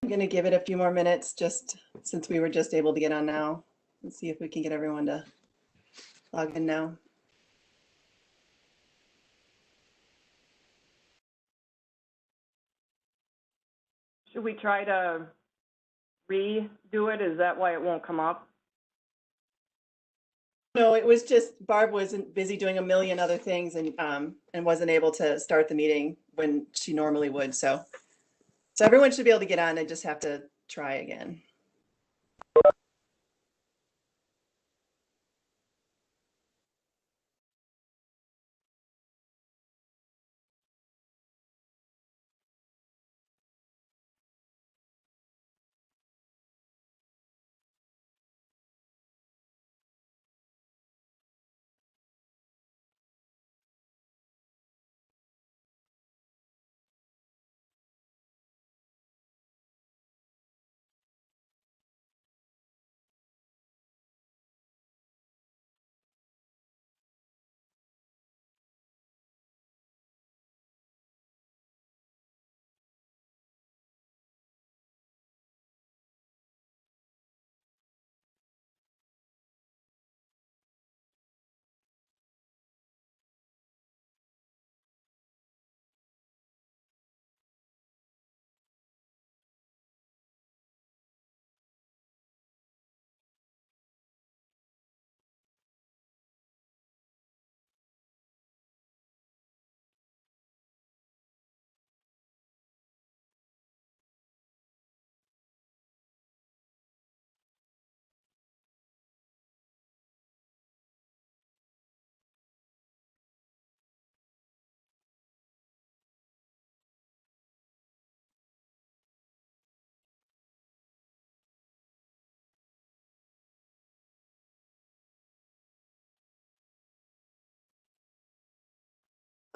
I'm going to give it a few more minutes just since we were just able to get on now. Let's see if we can get everyone to log in now. Should we try to redo it? Is that why it won't come up? No, it was just Barb wasn't busy doing a million other things and wasn't able to start the meeting when she normally would. So everyone should be able to get on. I just have to try again.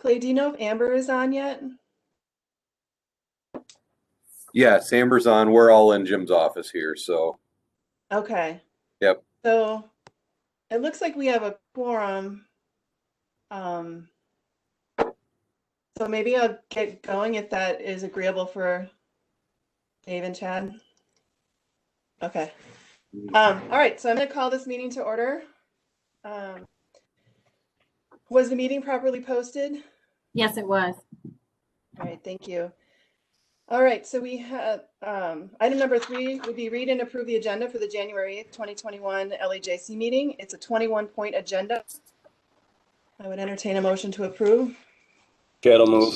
Clay, do you know if Amber is on yet? Yes, Amber's on. We're all in Jim's office here, so. Okay. Yep. So it looks like we have a quorum. So maybe I'll get going if that is agreeable for Dave and Chad. Okay. All right, so I'm going to call this meeting to order. Was the meeting properly posted? Yes, it was. All right, thank you. All right, so we have item number 3 would be read and approve the agenda for the January 8th, 2021 LEJC meeting. It's a 21-point agenda. I would entertain a motion to approve. Chad will move.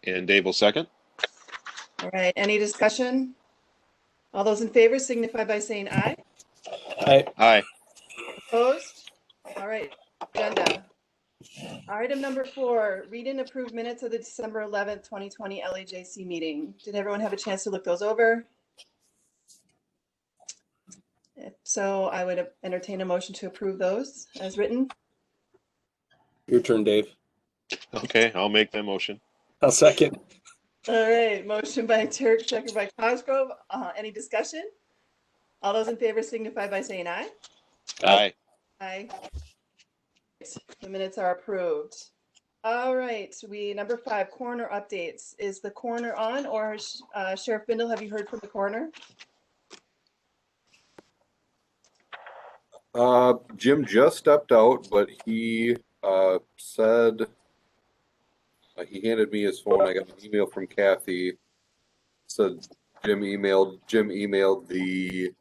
And Dave will second. All right, any discussion? All those in favor signify by saying aye. Aye. Aye. Opposed? All right, agenda. Item number 4, read and approve minutes of the December 11th, 2020 LEJC meeting. Did everyone have a chance to look those over? If so, I would entertain a motion to approve those as written. Your turn, Dave. Okay, I'll make that motion. I'll second. All right, motion by Turk, second by Cosgrove. Any discussion? All those in favor signify by saying aye. Aye. Aye. The minutes are approved. All right, number 5, coroner updates. Is the coroner on, or Sheriff Bindle, have you heard from the coroner? Jim just stepped out, but he said he handed me his phone. I got an email from Kathy. Said Jim emailed the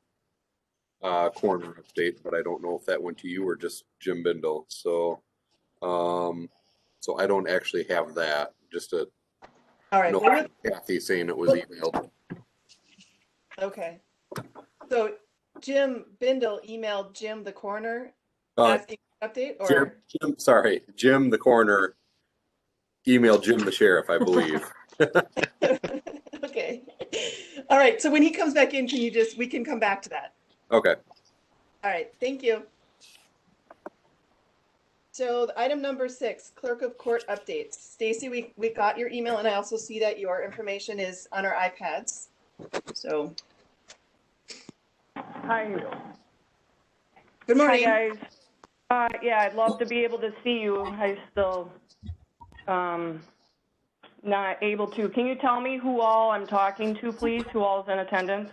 coroner update, but I don't know if that went to you or just Jim Bindle. So, so I don't actually have that. Just a All right. note from Kathy saying it was emailed. Okay. So Jim Bindle emailed Jim the coroner Uh, asking for an update, or Jim the coroner emailed Jim the sheriff, I believe. okay. All right. So when he comes back in, we can come back to that. Okay. All right. Thank you. So item number 6, clerk of court updates. Stacy, we got your email, and I also see that your information is on our iPads. So. Hi. Good morning. Hi, guys. Yeah, I'd love to be able to see you. I still not able to. Can you tell me who all I'm talking to, please? Who all is in attendance?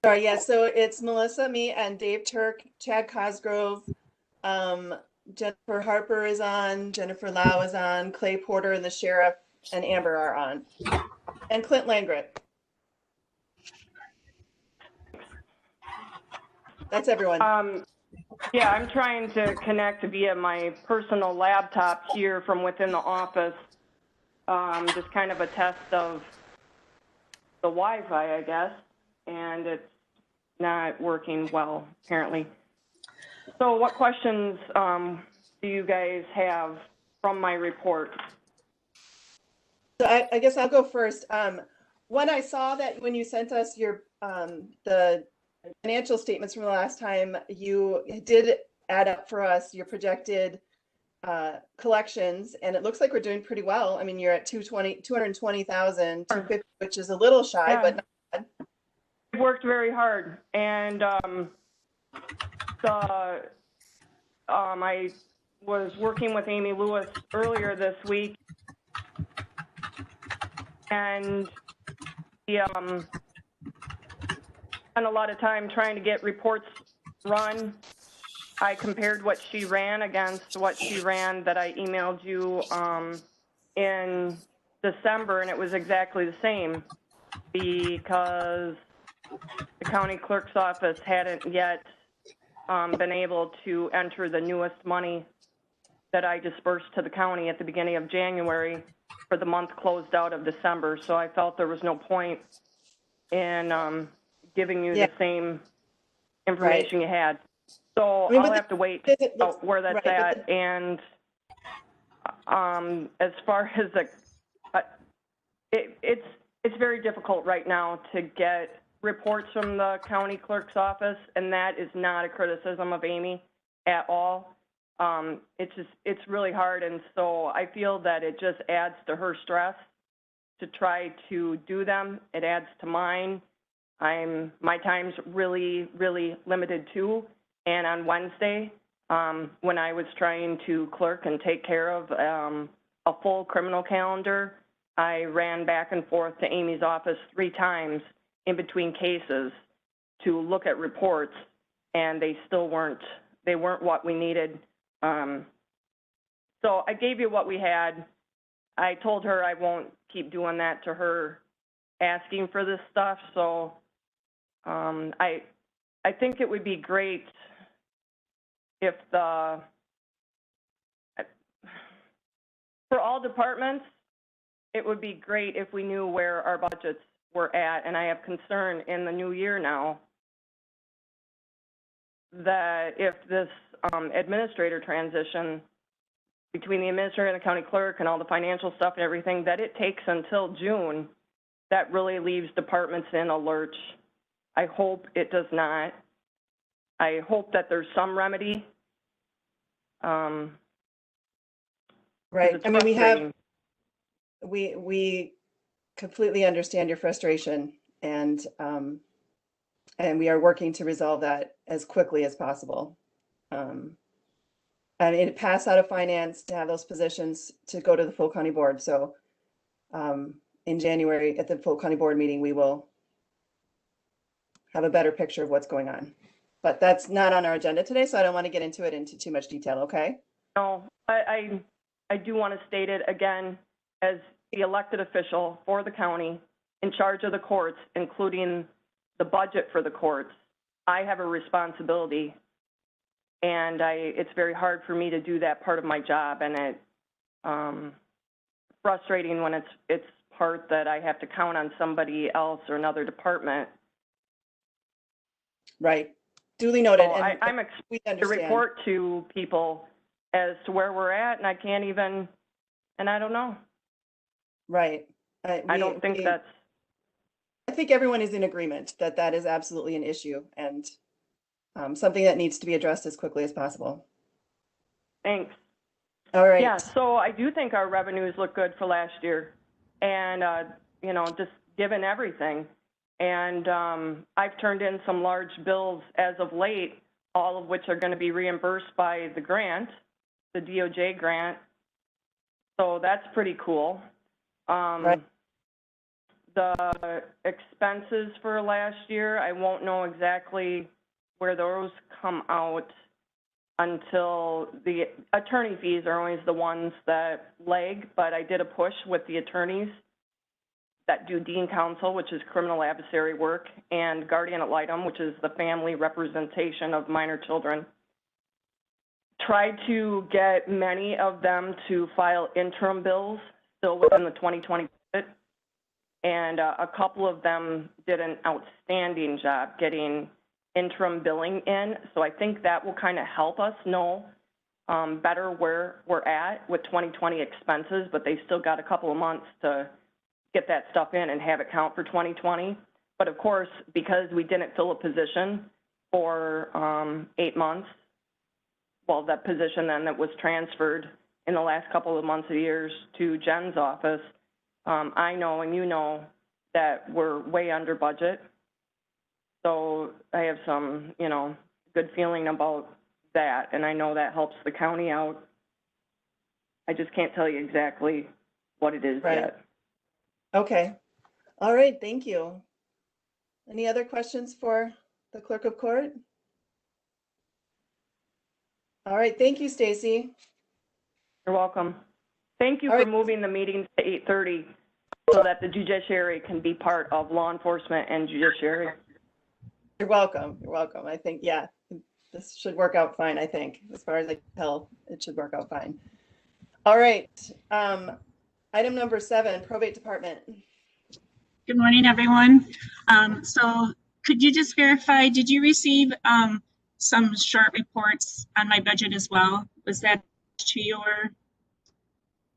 Sorry, yeah, so it's Melissa, me, and Dave Turk, Chad Cosgrove, Jennifer Harper is on, Jennifer Lau is on, Clay Porter and the sheriff and Amber are on, and Clint Langret. That's everyone. Yeah, I'm trying to connect via my personal laptop here from within the office. Just kind of a test of the Wi-Fi, I guess, and it's not working well, apparently. So what questions do you guys have from my report? So I guess I'll go first. When I saw that when you sent us your the financial statements from the last time, you did add up for us your projected collections, and it looks like we're doing pretty well. I mean, you're at 220,000, 250, which is a little shy, Yeah. but not bad. I worked very hard, and I was working with Amy Lewis earlier this week, and we spent a lot of time trying to get reports run. I compared what she ran against what she ran that I emailed you in December, and it was exactly the same, because the county clerk's office hadn't yet been able to enter the newest money that I dispersed to the county at the beginning of January for the month closed out of December. So I felt there was no point in giving you the same information you had. So I'll have to wait out where that's at. And as far as it's very difficult right now to get reports from the county clerk's office, and that is not a criticism of Amy at all. it's really hard. And so I feel that it just adds to her stress to try to do them. It adds to mine. My time's really, really limited too. And on Wednesday, when I was trying to clerk and take care of a full criminal calendar, I ran back and forth to Amy's office 3 times in between cases to look at reports, and they still weren't what we needed. So I gave you what we had. I told her I won't keep doing that to her, asking for this stuff. So I think it would be great if for all departments, it would be great if we knew where our budgets were at. And I have concern in the new year now that if this administrator transition between the administrator and the county clerk and all the financial stuff and everything, that it takes until June, that really leaves departments in a lurch. I hope it does not. I hope that there's some remedy. Right. It's I mean, frustrating. we completely understand your frustration, and we are working to resolve that as quickly as possible. And it passed out of finance to have those positions to go to the full county board. So in January at the full county board meeting, we will have a better picture of what's going on. But that's not on our agenda today, so I don't want to get into it into too much detail, okay? No, I do want to state it again, as the elected official for the county in charge of the courts, including the budget for the courts. I have a responsibility, and it's very hard for me to do that part of my job, and it's frustrating when it's part that I have to count on somebody else or another department. Right. Duly noted. So And I'm we to understand. report to people as to where we're at, and I can't even, and I don't know. Right. I don't think that's. I think everyone is in agreement that that is absolutely an issue and something that needs to be addressed as quickly as possible. Thanks. All right. Yeah, so I do think our revenues look good for last year, and you know, just given everything. And I've turned in some large bills as of late, all of which are going to be reimbursed by the grant, the DOJ grant. So that's pretty cool. Right. The expenses for last year, I won't know exactly where those come out until the attorney fees are always the ones that lag, but I did a push with the attorneys that do dean counsel, which is criminal adversary work, and guardian ad litem, which is the family representation of minor children. Tried to get many of them to file interim bills still within the 2020 budget, and a couple of them did an outstanding job getting interim billing in. So I think that will kind of help us know better where we're at with 2020 expenses, but they still got a couple of months to get that stuff in and have it count for 2020. But of course, because we didn't fill a position for 8 months, well, that position then that was transferred in the last couple of months of years to Jen's office, I know and you know that we're way under budget. So I have some, you know, good feeling about that, and I know that helps the county out. I just can't tell you exactly what it is Right. yet. Okay. All right. Thank you. Any other questions for the clerk of court? All right. Thank you, Stacy. You're welcome. Thank you All for right. moving the meetings to 8:30 so that the judiciary can be part of law enforcement and judiciary. You're welcome. You're welcome. I think, yeah, this should work out fine, I think. As far as I can tell, it should work out fine. All right. Item number 7, probate department. Good morning, everyone. So could you just verify, did you receive some short reports on my budget as well? Was that to your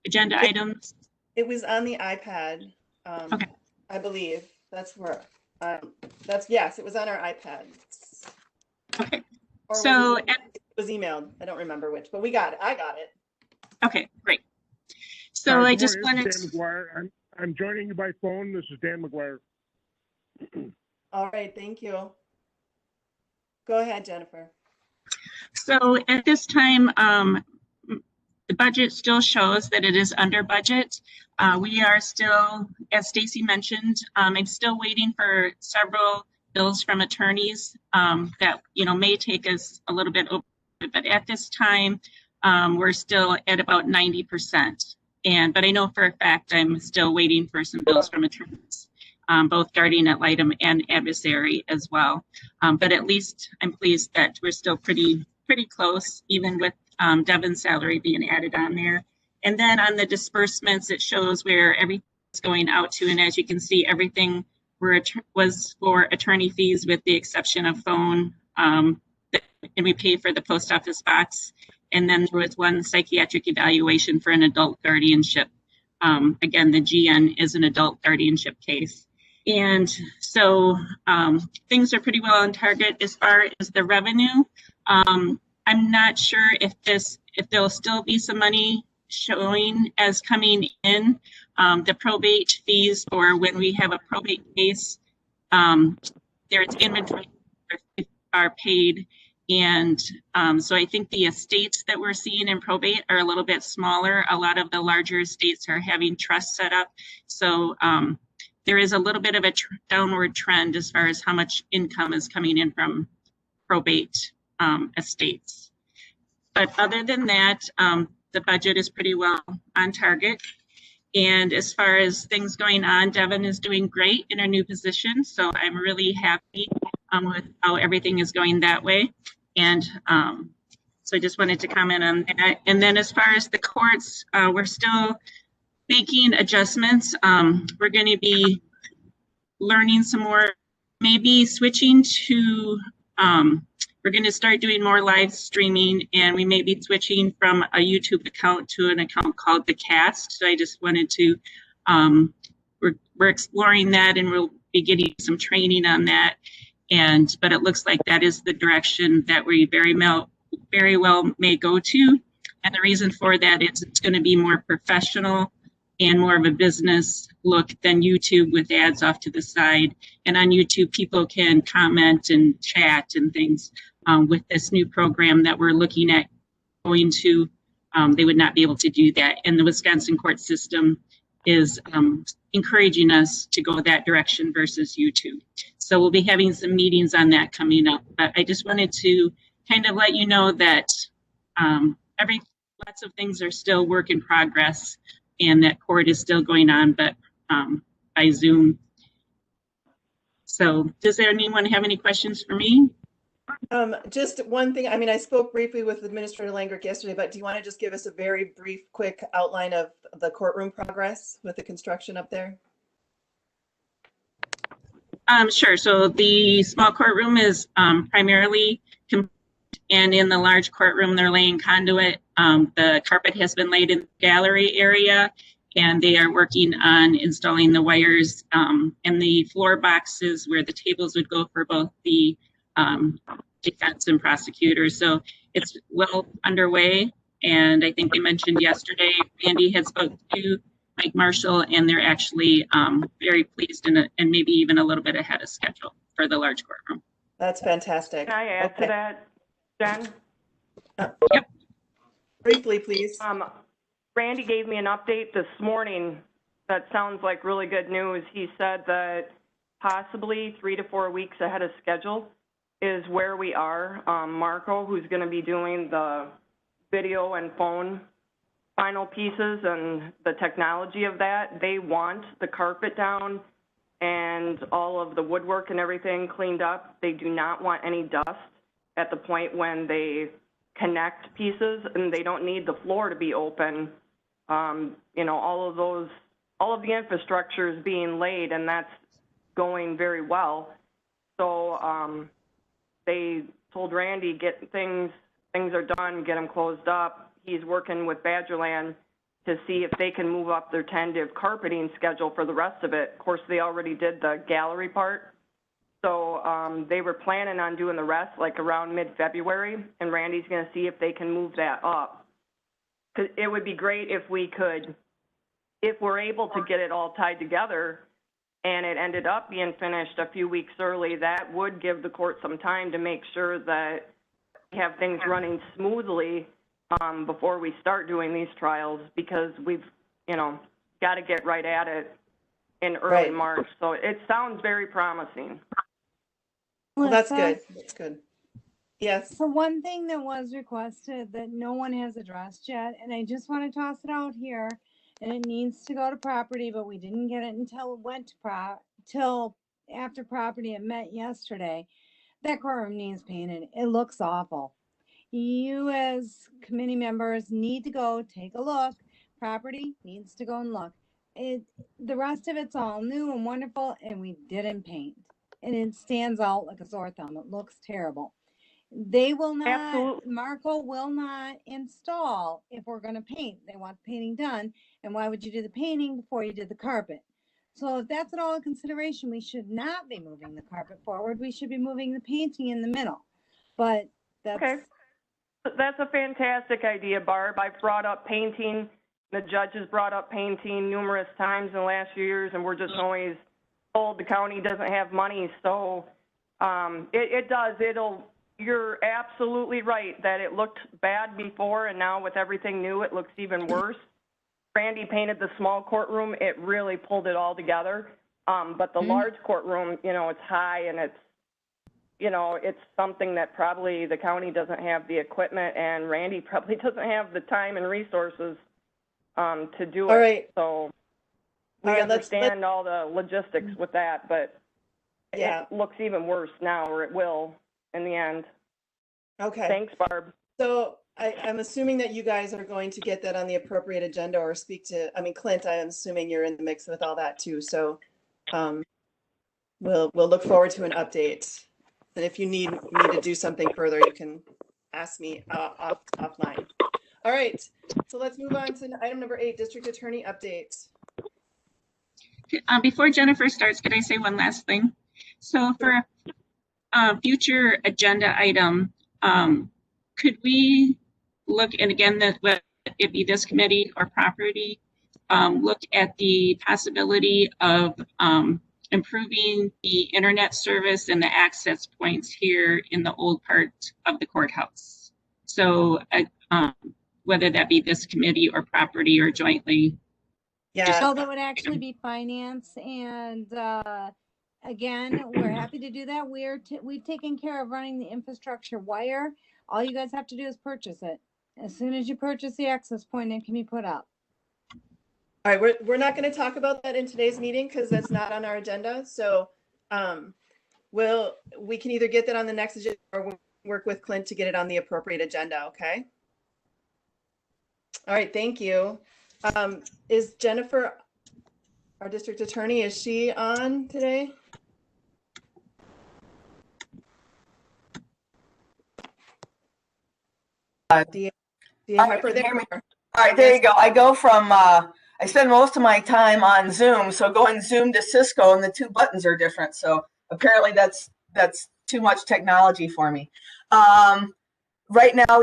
agenda items? It was on the iPad, Okay. I believe. That's where, yes, it was on our iPad. Okay. Or So was it was emailed. I don't remember which, but we got it. I got it. Okay, great. So I Good just morning, wanted, this is Dan McGuire. I'm joining you by phone. This is Dan McGuire. All right, thank you. Go ahead, Jennifer. so at this time, the budget still shows that it is under budget. We are still, as Stacy mentioned, I'm still waiting for several bills from attorneys that, may take us a little bit over, but at this time, we're still at about 90%. But I know for a fact I'm still waiting for some bills from attorneys, both guardian ad litem and adversary as well. But at least I'm pleased that we're still pretty close, even with Devin's salary being added on there. And then on the disbursements, it shows where everything's going out to. And as you can see, everything was for attorney fees with the exception of phone. And we pay for the post office box. And then there was one psychiatric evaluation for an adult guardianship. Again, the GN is an adult guardianship case. And so things are pretty well on target as far as the revenue. I'm not sure if there'll still be some money showing as coming in. The probate fees, or when we have a probate case, there's inventory are paid. And so I think the estates that we're seeing in probate are a little bit smaller. A lot of the larger estates are having trusts set up. So there is a little bit of a downward trend as far as how much income is coming in from probate estates. But other than that, the budget is pretty well on target. And as far as things going on, Devin is doing great in her new position. So I'm really happy with how everything is going that way. And so I just wanted to comment on that. And then as far as the courts, we're still making adjustments. We're going to be learning some more, maybe switching to, we're going to start doing more live streaming, and we may be switching from a YouTube account to an account called The Cast. So I just wanted to, we're exploring that, and we'll be getting some training on that. But it looks like that is the direction that we very well may go to. And the reason for that is it's going to be more professional and more of a business look than YouTube with ads off to the side. And on YouTube, people can comment and chat and things. With this new program that we're looking at going to, they would not be able to do that. And the Wisconsin court system is encouraging us to go that direction versus YouTube. So we'll be having some meetings on that coming up. But I just wanted to kind of let you know that lots of things are still work in progress, and that court is still going on, but by Zoom. So does anyone have any questions for me? Just one thing. I mean, I spoke briefly with Administrator Lejc yesterday, but do you want to just give us a very brief, quick outline of the courtroom progress with the construction up there? Sure. So the small courtroom is primarily complete, and in the large courtroom, they're laying conduit. The carpet has been laid in the gallery area, and they are working on installing the wires and the floor boxes where the tables would go for both the defense and prosecutors. So it's well underway. And I think they mentioned yesterday, Randy had spoke to Mike Marshall, and they're actually very pleased and maybe even a little bit ahead of schedule for the large courtroom. That's fantastic. Can I add to that, Jen? Yep. Briefly, please. Randy gave me an update this morning that sounds like really good news. He said that possibly 3 to 4 weeks ahead of schedule is where we are. Marco, who's going to be doing the video and phone final pieces and the technology of that, they want the carpet down and all of the woodwork and everything cleaned up. They do not want any dust at the point when they connect pieces, and they don't need the floor to be open. All of the infrastructure is being laid, and that's going very well. So they told Randy, things are done, get them closed up. He's working with Badgerland to see if they can move up their tentative carpeting schedule for the rest of it. Of course, they already did the gallery part, So they were planning on doing the rest like around mid-February, and Randy's going to see if they can move that up. 'Cause it would be great if we could, if we're able to get it all tied together and it ended up being finished a few weeks early, that would give the court some time to make sure that we have things running smoothly before we start doing these trials, because we've, got to get right at it in early Right. March. So it sounds very promising. Well, that's Melissa, good. That's good. Yes. So one thing that was requested that no one has addressed yet, and I just want to toss it out here, and it needs to go to property, but we didn't get it until it went to till after property. It met yesterday. That courtroom needs painted. It looks awful. You as committee members need to go take a look. Property needs to go and look. The rest of it's all new and wonderful, and we didn't paint. And it stands out like a sore thumb. It looks terrible. They will not, Absolutely. Marco will not install if we're going to paint. They want the painting done. And why would you do the painting before you did the carpet? So if that's at all a consideration, we should not be moving the carpet forward. We should be moving the painting in the middle. But that's Okay. That's a fantastic idea, Barb. I've brought up painting. The judge has brought up painting numerous times in the last few years, and we're just always told the county doesn't have money. So it does. You're absolutely right that it looked bad before, and now with everything new, it looks even worse. Randy painted the small courtroom. It really pulled it all together. But the large courtroom, it's high, and it's something that probably the county doesn't have the equipment, and Randy probably doesn't have the time and resources to do it. All right. So we All right, let's- understand all the logistics with that, but Yeah. it looks even worse now, or it will in the end. Okay. Thanks, Barb. So I'm assuming that you guys are going to get that on the appropriate agenda or speak to, Clint, I'm assuming you're in the mix with all that too. So we'll look forward to an update. And if you need me to do something further, you can ask me offline. All right. So let's move on to item number 8, District Attorney update. Before Jennifer starts, could I say one last thing? So for a future agenda item, could we look, and again, whether it be this committee or property, look at the possibility of improving the internet service and the access points here in the old part of the courthouse. So whether that be this committee or property or jointly. Yeah. so that would actually be finance. And again, we're happy to do that. We've taken care of running the infrastructure wire. All you guys have to do is purchase it. As soon as you purchase the access point, it can be put up. All right, we're not going to talk about that in today's meeting because that's not on our agenda. So we can either get that on the next agenda or we'll work with Clint to get it on the appropriate agenda, okay? All right, thank you. Is Jennifer, our district attorney, is she on today? Deanna Harper, there you are. All right, there you go. I go from, I spend most of my time on Zoom, so going Zoom to Cisco and the two buttons are different. So apparently that's too much technology for me. Right now,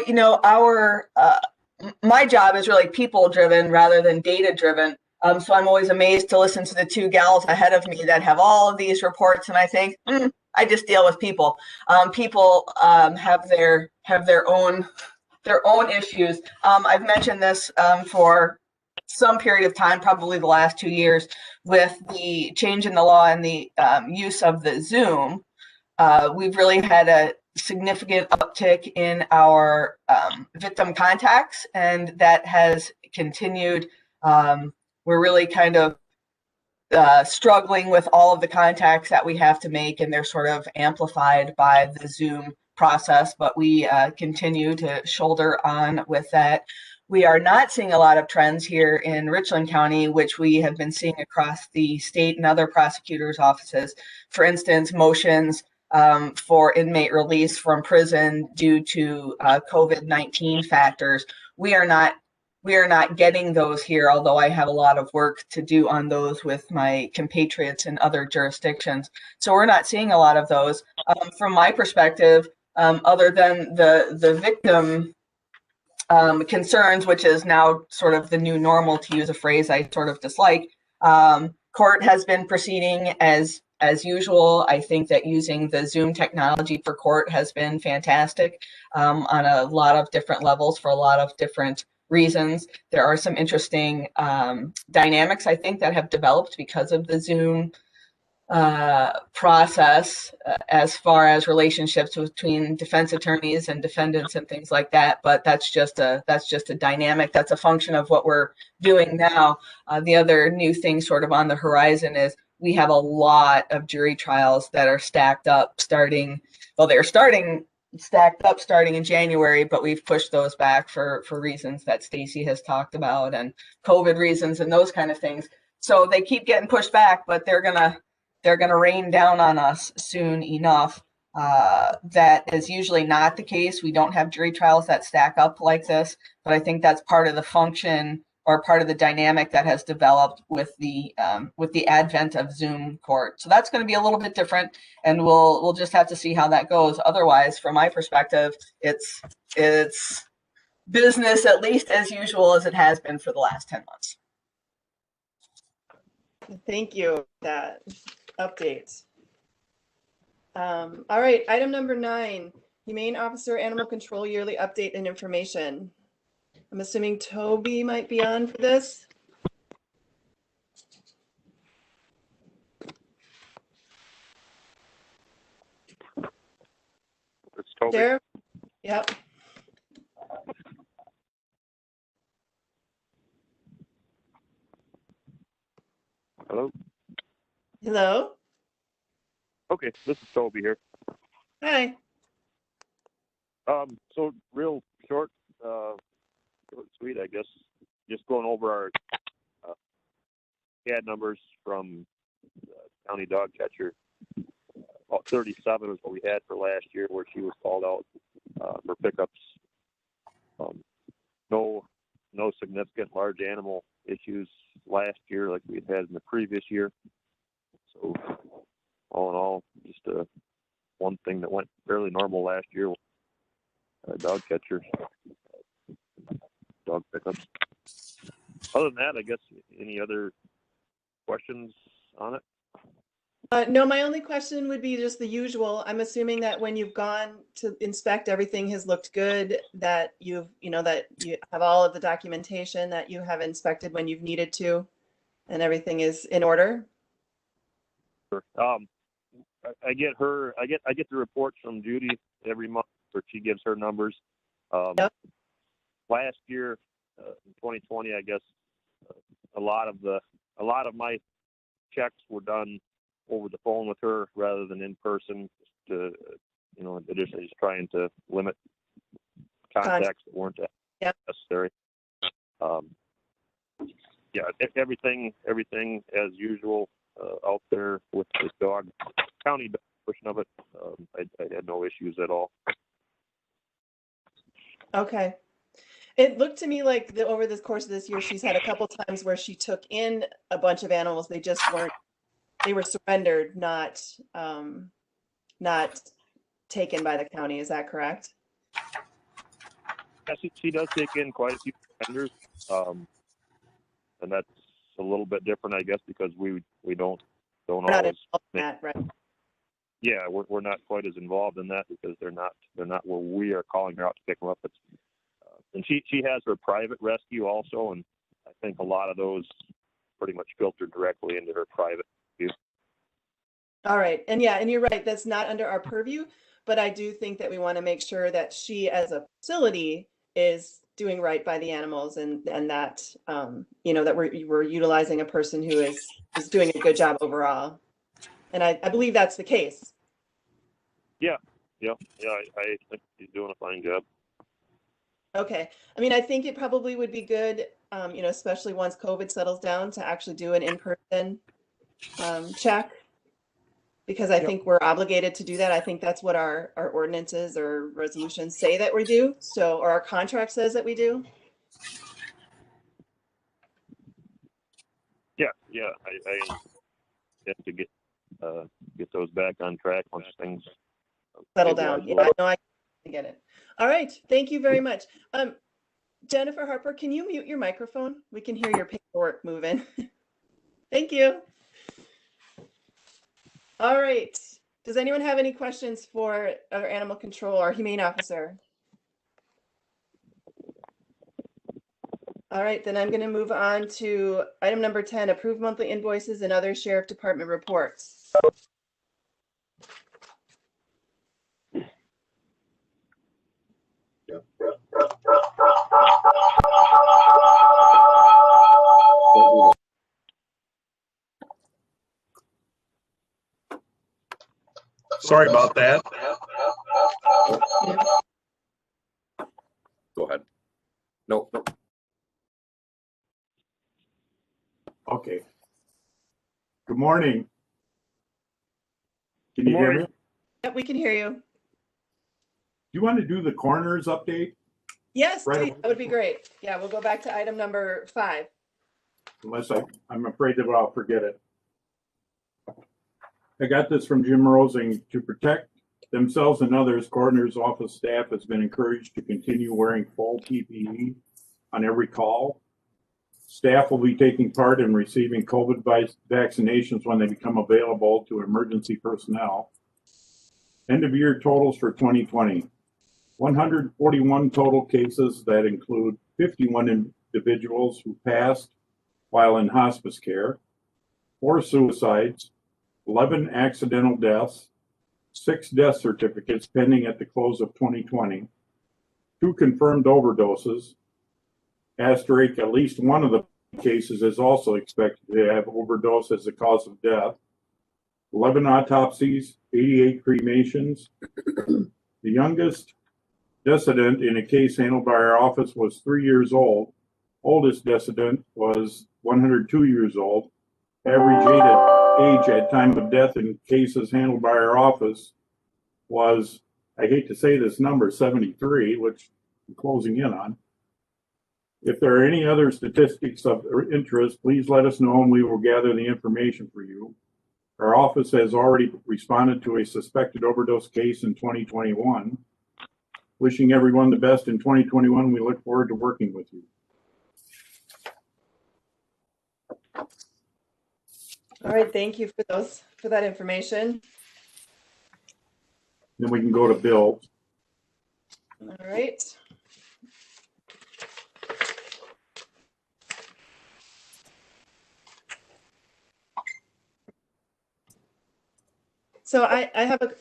my job is really people driven rather than data driven. So I'm always amazed to listen to the two gals ahead of me that have all of these reports, and I think, I just deal with people. People have their own issues. I've mentioned this for some period of time, probably the last 2 years, with the change in the law and the use of the Zoom. We've really had a significant uptick in our victim contacts, and that has continued. We're really kind of struggling with all of the contacts that we have to make, and they're sort of amplified by the Zoom process, but we continue to shoulder on with that. We are not seeing a lot of trends here in Richland County, which we have been seeing across the state and other prosecutors' offices. For instance, motions for inmate release from prison due to COVID-19 factors. We are not we are not getting those here, although I have a lot of work to do on those with my compatriots in other jurisdictions. So we're not seeing a lot of those. From my perspective, other than the victim concerns, which is now sort of the new normal, to use a phrase I sort of dislike, court has been proceeding as usual. I think that using the Zoom technology for court has been fantastic on a lot of different levels for a lot of different reasons. There are some interesting dynamics, I think, that have developed because of the Zoom process as far as relationships between defense attorneys and defendants and things like that. But that's just a dynamic. That's a function of what we're doing now. The other new thing sort of on the horizon is we have a lot of jury trials that are stacked up starting in January, but we've pushed those back for reasons that Stacy has talked about and COVID reasons and those kind of things. So they keep getting pushed back, but they're gonna rain down on us soon enough. That is usually not the case. We don't have jury trials that stack up like this, but I think that's part of the function or part of the dynamic that has developed with the advent of Zoom court. So that's going to be a little bit different, and we'll just have to see how that goes. Otherwise, from my perspective, it's business at least as usual as it has been for the last 10 months. Thank you for that update. All right, item number 9, Humane Officer Animal Control Yearly Update and Information. I'm assuming Toby might be on for this. It's Toby. There? Yep. Hello. Hello? Okay, this is Toby here. Hi. So real short, short and sweet, I guess. Just going over our CAD numbers from county dog catcher. About 37 is what we had for last year, where she was called out for pickups. No significant large animal issues last year like we had in the previous year. So all in all, just one thing that went fairly normal last year. Dog catcher, dog pickups. Other than that, I guess any other questions on it? No, my only question would be just the usual. I'm assuming that when you've gone to inspect, everything has looked good, that that you have all of the documentation that you have inspected when you've needed to, and everything is in order. Sure. I get the reports from Judy every month, where she gives her numbers. Yep. Last year, in 2020, I guess a lot of my checks were done over the phone with her rather than in person, just additionally just trying to limit contacts that weren't necessary. Everything as usual out there with the dog county dog portion of it. I had no issues at all. Okay. It looked to me like over the course of this year, she's had a couple times where she took in a bunch of animals. They were surrendered, not taken by the county. Is that correct? Yeah, she does take in quite a few vendors, and that's a little bit different, I guess, because we don't We're not always. involved in that, right? Yeah, we're not quite as involved in that because they're not where we are calling her out to pick them up. And she has her private rescue also, and I think a lot of those pretty much filter directly into her private rescue. All right. And you're right. That's not under our purview, but I do think that we want to make sure that she as a facility is doing right by the animals and that, that we're utilizing a person who is doing a good job overall. And I believe that's the case. Yeah. I think she's doing a fine job. Okay. I mean, I think it probably would be good, especially once COVID settles down, to actually do an in-person check, because I think we're obligated to do that. I think that's what our ordinances or resolutions say that we do. So, or our contract says that we do. Yeah, I intend to get those back on track once things Settle down. Yeah, I know I get it. All right, thank you very much. Jennifer Harper, can you mute your microphone? We can hear your paperwork moving. Thank you. All right. Does anyone have any questions for our animal control or humane officer? All right, then I'm going to move on to item number 10, approve monthly invoices and other sheriff department reports. Sorry about that. Go ahead. No. Okay. Good morning. Can Good you hear morning. me? Yep, we can hear you. Do you want to do the coroner's update? Yes, Right please, away. that would be great. Yeah, we'll go back to item number 5. Unless I'm afraid that I'll forget it. I got this from Jim Rosing. To protect themselves and others, coroner's office staff has been encouraged to continue wearing full PPE on every call. Staff will be taking part in receiving COVID vaccinations when they become available to emergency personnel. End of year totals for 2020. 141 total cases that include 51 individuals who passed while in hospice care, 4 suicides, 11 accidental deaths, 6 death certificates pending at the close of 2020, 2 confirmed overdoses, asterisk, at least one of the cases is also expected to have overdose as the cause of death, 11 autopsies, 88 cremations. The youngest decedent in a case handled by our office was 3 years old. Oldest decedent was 102 years old. Average age at time of death in cases handled by our office was, I hate to say this number, 73, which I'm closing in on. If there are any other statistics of interest, please let us know and we will gather the information for you. Our office has already responded to a suspected overdose case in 2021. Wishing everyone the best in 2021. We look forward to working with you. All right, thank you for that information. Then we can go to Bill. All right. So I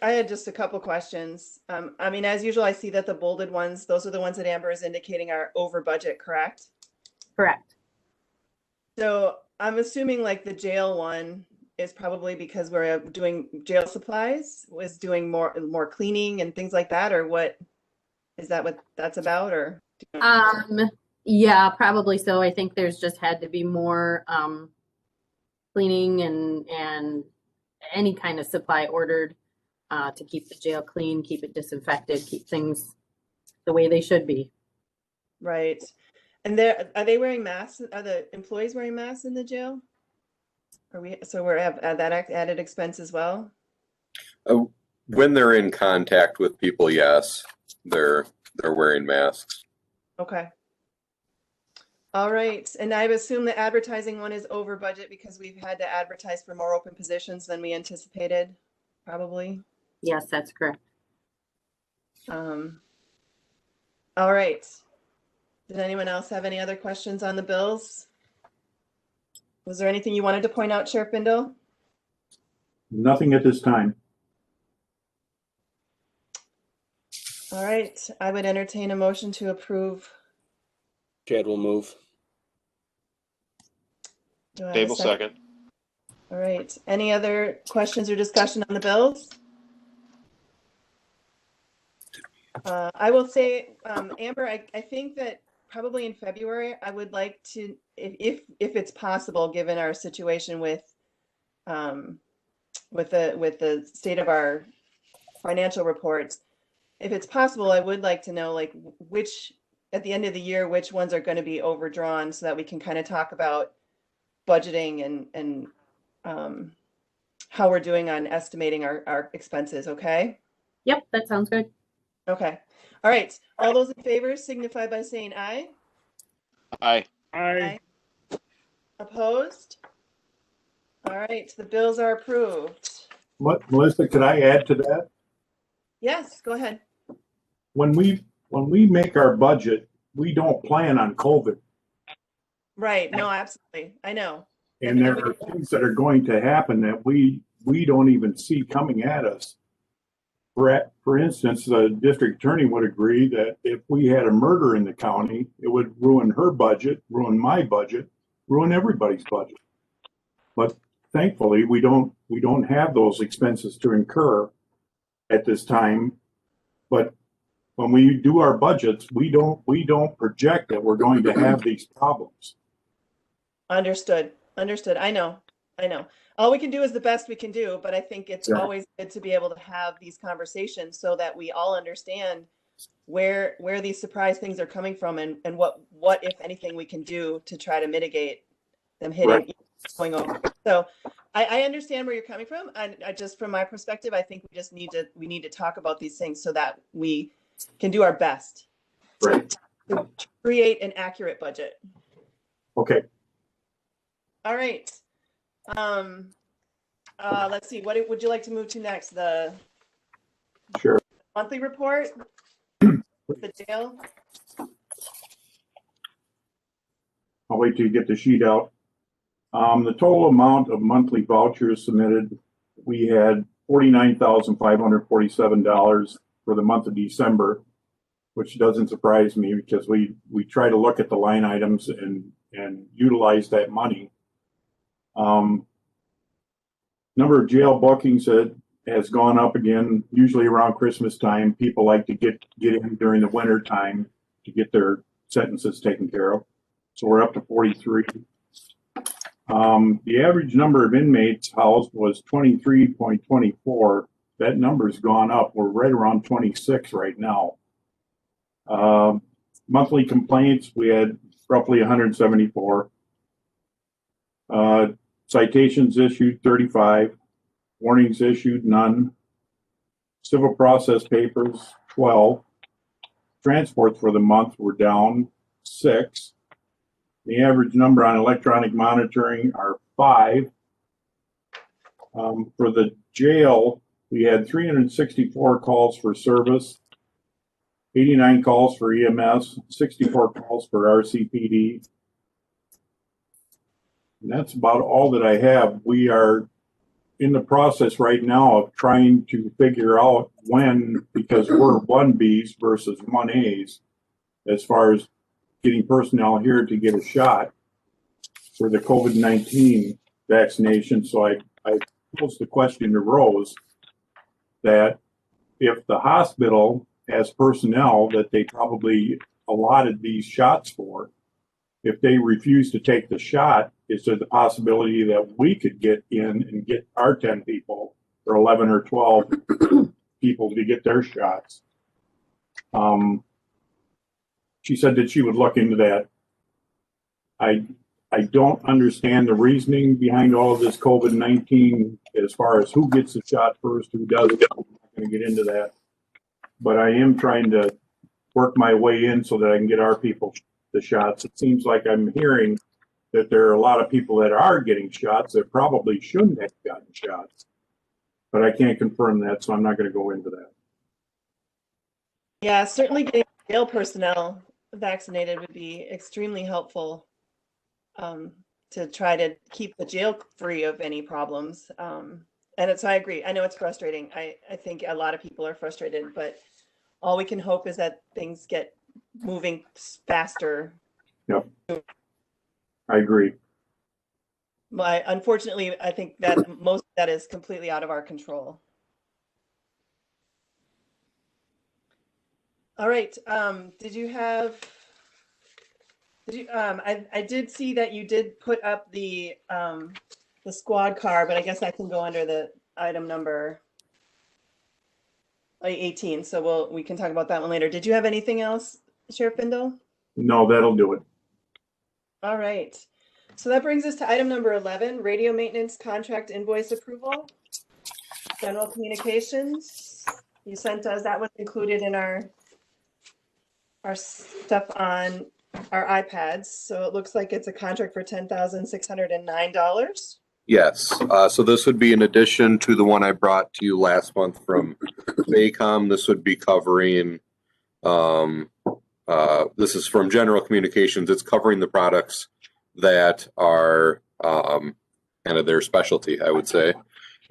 had just a couple questions. I mean, as usual, I see that the bolded ones, those are the ones that Amber is indicating are over budget, correct? Correct. So I'm assuming like the jail one is probably because we're doing jail supplies, was doing more cleaning and things like that, or what? Is that what that's about, or? Yeah, probably so. I think there's just had to be more cleaning and any kind of supply ordered to keep the jail clean, keep it disinfected, keep things the way they should be. Right. And are they wearing masks? Are the employees wearing masks in the jail? So we're at that added expense as well? When they're in contact with people, yes, they're wearing masks. Okay. All right. And I assume the advertising one is over budget because we've had to advertise for more open positions than we anticipated, probably. Yes, that's correct. All right. Did anyone else have any other questions on the bills? Was there anything you wanted to point out, Sheriff Bindle? Nothing at this time. All right. I would entertain a motion to approve. Chad will move. Do I have a Table second. All right. Any other questions or discussion on the bills? I will say, Amber, I think that probably in February, I would like to, if it's possible, given our situation with the state of our financial reports, if it's possible, I would like to know like which, at the end of the year, which ones are going to be overdrawn so that we can kind of talk about budgeting and how we're doing on estimating our expenses, okay? Yep, that sounds good. Okay. All right. All those in favor signify by saying aye. Aye. Aye. Opposed? All right, the bills are approved. Melissa, could I add to that? Yes, go ahead. When we make our budget, we don't plan on COVID. Right, no, absolutely. I know. And there are things that are going to happen that we don't even see coming at us. For instance, the district attorney would agree that if we had a murder in the county, it would ruin her budget, ruin my budget, ruin everybody's budget. But thankfully, we don't have those expenses to incur at this time. But when we do our budgets, we don't project that we're going to have these problems. Understood. I know. All we can do is the best we can do, but I think it's always good to be able to have these conversations so that we all understand where these surprise things are coming from and what if anything we can do to try to mitigate them hitting going over. So I understand where you're coming from. I just from my perspective, I think we need to talk about these things so that we can do our best to create an accurate budget. Okay. All right. Let's see. What would you like to move to next? The Sure. monthly report, the jail. I'll wait till you get the sheet out. The total amount of monthly vouchers submitted, we had $49,547 for the month of December, which doesn't surprise me because we try to look at the line items and utilize that money. Number of jail bookings has gone up again. Usually around Christmas time, people like to get in during the winter time to get their sentences taken care of. So we're up to 43. The average number of inmates housed was 23.24. That number's gone up. We're right around 26 right now. Monthly complaints, we had roughly 174. Citations issued, 35. Warnings issued, none. Civil process papers, 12. Transports for the month were down, 6. The average number on electronic monitoring are 5. For the jail, we had 364 calls for service, 89 calls for EMS, 64 calls for RCPD. And that's about all that I have. We are in the process right now of trying to figure out when, because we're 1Bs versus 1As, as far as getting personnel here to get a shot for the COVID-19 vaccination. So I posed the question to Rose that if the hospital has personnel that they probably allotted these shots for, if they refuse to take the shot, is there the possibility that we could get in and get our 10 people or 11 or 12 people to get their shots? She said that she would look into that. I don't understand the reasoning behind all of this COVID-19 as far as who gets the shot first, who doesn't. I'm not going to get into that. But I am trying to work my way in so that I can get our people the shots. It seems like I'm hearing that there are a lot of people that are getting shots that probably shouldn't have gotten shots. But I can't confirm that, so I'm not going to go into that. Yeah, certainly getting jail personnel vaccinated would be extremely helpful to try to keep the jail free of any problems. And so I agree. I know it's frustrating. I think a lot of people are frustrated, but all we can hope is that things get moving faster. Yep. I agree. But unfortunately, I think that most of that is completely out of our control. All right. I did see that you did put up the squad car, but I guess I can go under the item number 18. So we can talk about that one later. Did you have anything else, Sheriff Bindle? No, that'll do it. All right. So that brings us to item number 11, radio maintenance contract invoice approval. General communications, you sent us, that was included in our stuff on our iPads. So it looks like it's a contract for $10,609. Yes, so this would be in addition to the one I brought to you last month from Baycom. This would be covering, this is from General Communications. It's covering the products that are kind of their specialty, I would say.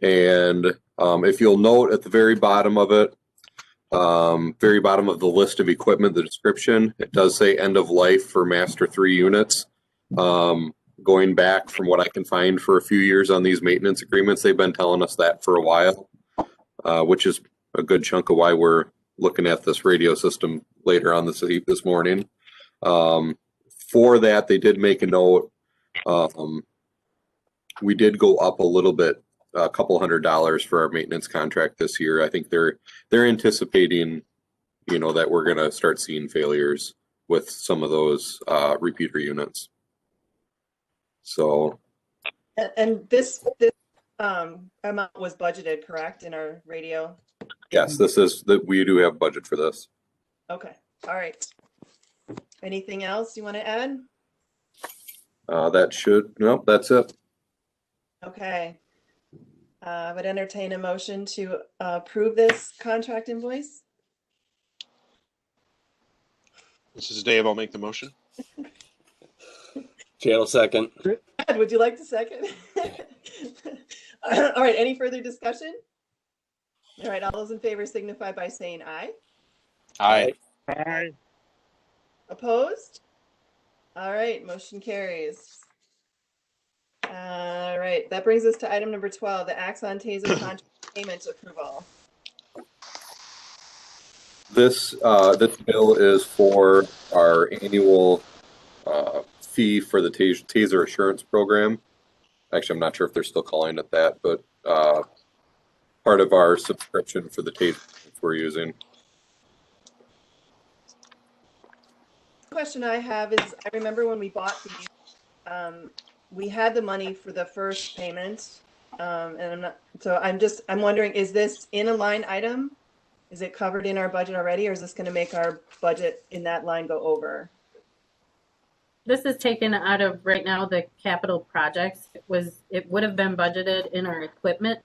And if you'll note at the very bottom of it, very bottom of the list of equipment, the description, it does say end of life for Master 3 units. Going back from what I can find for a few years on these maintenance agreements, they've been telling us that for a while, which is a good chunk of why we're looking at this radio system later on this morning. For that, they did make a note. We did go up a little bit, a couple $100 for our maintenance contract this year. I think they're anticipating, that we're going to start seeing failures with some of those repeater units. So, And this amount was budgeted, correct, in our radio? yes, this is that we do have budget for this. Okay, all right. Anything else you want to add? Nope, that's it. Okay. I would entertain a motion to approve this contract invoice. This is Dave. I'll make the motion. Chad, second. Ed, would you like to second? All right, any further discussion? All right, all those in favor signify by saying aye. Aye. Aye. Opposed? All right, motion carries. All right, that brings us to item number 12, the Axon Taser contract payment approval. This bill is for our annual fee for the Taser Assurance Program. Actually, I'm not sure if they're still calling it that, but part of our subscription for the Taser we're using. The question I have is, I remember when we bought these, we had the money for the first payment, and I'm wondering, is this in a line item? Is it covered in our budget already, or is this going to make our budget in that line go over? This is taken out of right now the capital projects. It would have been budgeted in our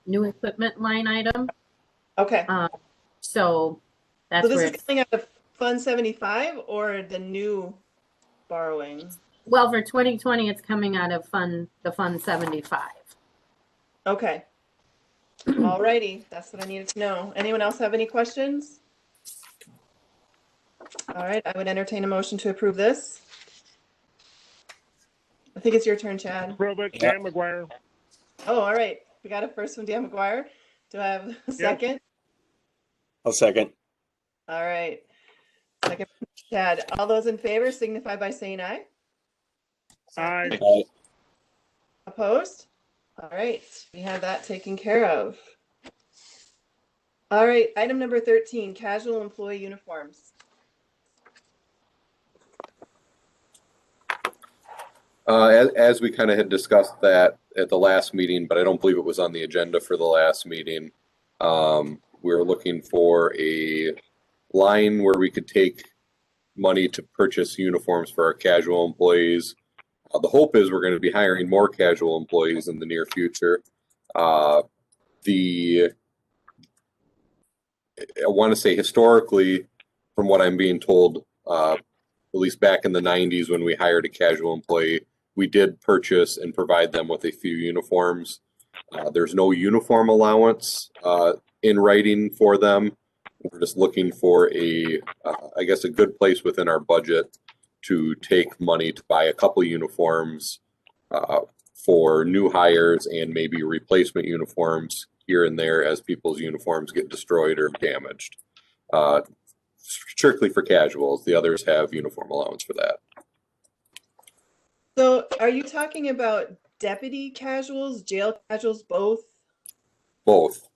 new equipment line item. Okay. So that's So this where is coming out of Fund 75 or the new borrowing? well, for 2020, it's coming out of the Fund 75. Okay. All righty. That's what I needed to know. Anyone else have any questions? All right. I would entertain a motion to approve this. I think it's your turn, Chad. Approve it, Dan McGuire. Oh, all right. We got a first from Dan McGuire. Do I have a second? I'll second. All right. Second from Chad. All those in favor signify by saying aye. Aye. Aye. Opposed? All right, we have that taken care of. All right, item number 13, casual employee uniforms. As we kind of had discussed that at the last meeting, but I don't believe it was on the agenda for the last meeting. We were looking for a line where we could take money to purchase uniforms for our casual employees. The hope is we're going to be hiring more casual employees in the near future. I want to say historically, from what I'm being told, at least back in the 90s when we hired a casual employee, we did purchase and provide them with a few uniforms. There's no uniform allowance in writing for them. We're just looking for I guess, a good place within our budget to take money to buy a couple uniforms for new hires and maybe replacement uniforms here and there as people's uniforms get destroyed or damaged. Strictly for casuals. The others have uniform allowance for that. So are you talking about deputy casuals, jail casuals, both? Both.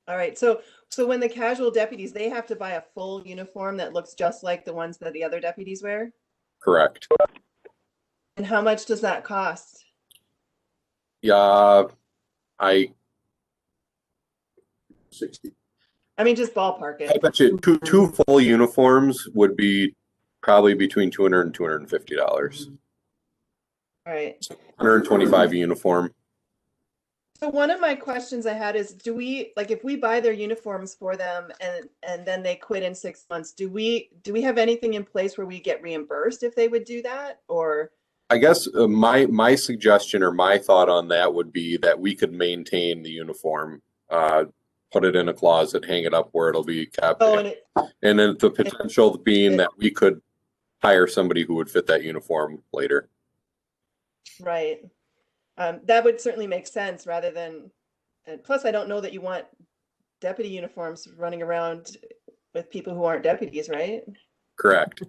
All right, so when the casual deputies, they have to buy a full uniform that looks just like the ones that the other deputies wear? Correct. And how much does that cost? Yeah, I 60. I mean, just ballpark I it. bet you two full uniforms would be probably between $200 and $250. All right. 125 a uniform. So one of my questions I had is, do we, like, if we buy their uniforms for them and then they quit in 6 months, do we have anything in place where we get reimbursed if they would do that? Or I guess my suggestion or my thought on that would be that we could maintain the uniform, put it in a closet, hang it up where it'll be kept. oh, And then the potential being that we could hire somebody who would fit that uniform later. right. That would certainly make sense rather than, and plus I don't know that you want deputy uniforms running around with people who aren't deputies, right? Correct.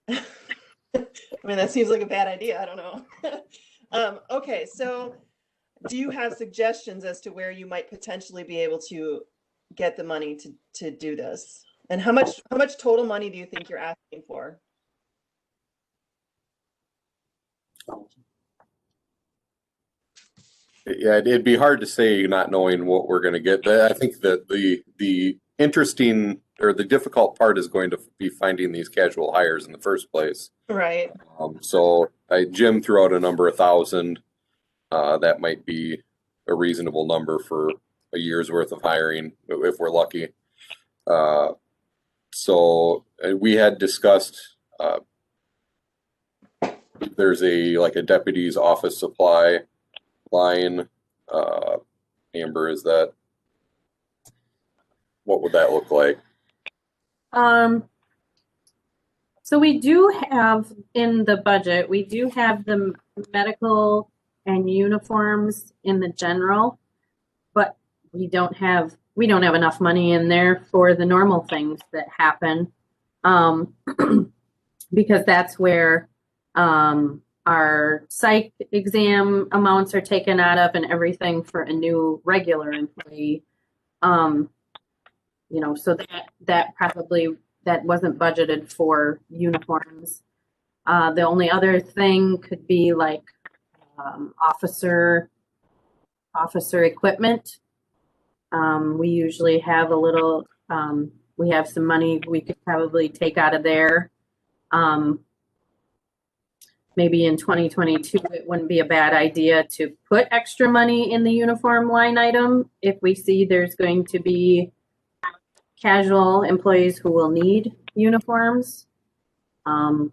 I mean, that seems like a bad idea. I don't know. Okay, so do you have suggestions as to where you might potentially be able to get the money to do this? And how much total money do you think you're asking for? Yeah, it'd be hard to say not knowing what we're going to get. I think that the interesting or the difficult part is going to be finding these casual hires in the first place. Right. So Jim threw out a number of $1,000. That might be a reasonable number for a year's worth of hiring if we're lucky. So we had discussed there's a deputy's office supply line. Amber, is that, what would that look like? So we do have in the budget, we do have the medical and uniforms in the general, but we don't have enough money in there for the normal things that happen. Because that's where our psych exam amounts are taken out of and everything for a new regular employee. So that probably, that wasn't budgeted for uniforms. The only other thing could be like officer equipment. We usually have a little, we have some money we could probably take out of there. Maybe in 2022, it wouldn't be a bad idea to put extra money in the uniform line item if we see there's going to be casual employees who will need uniforms. I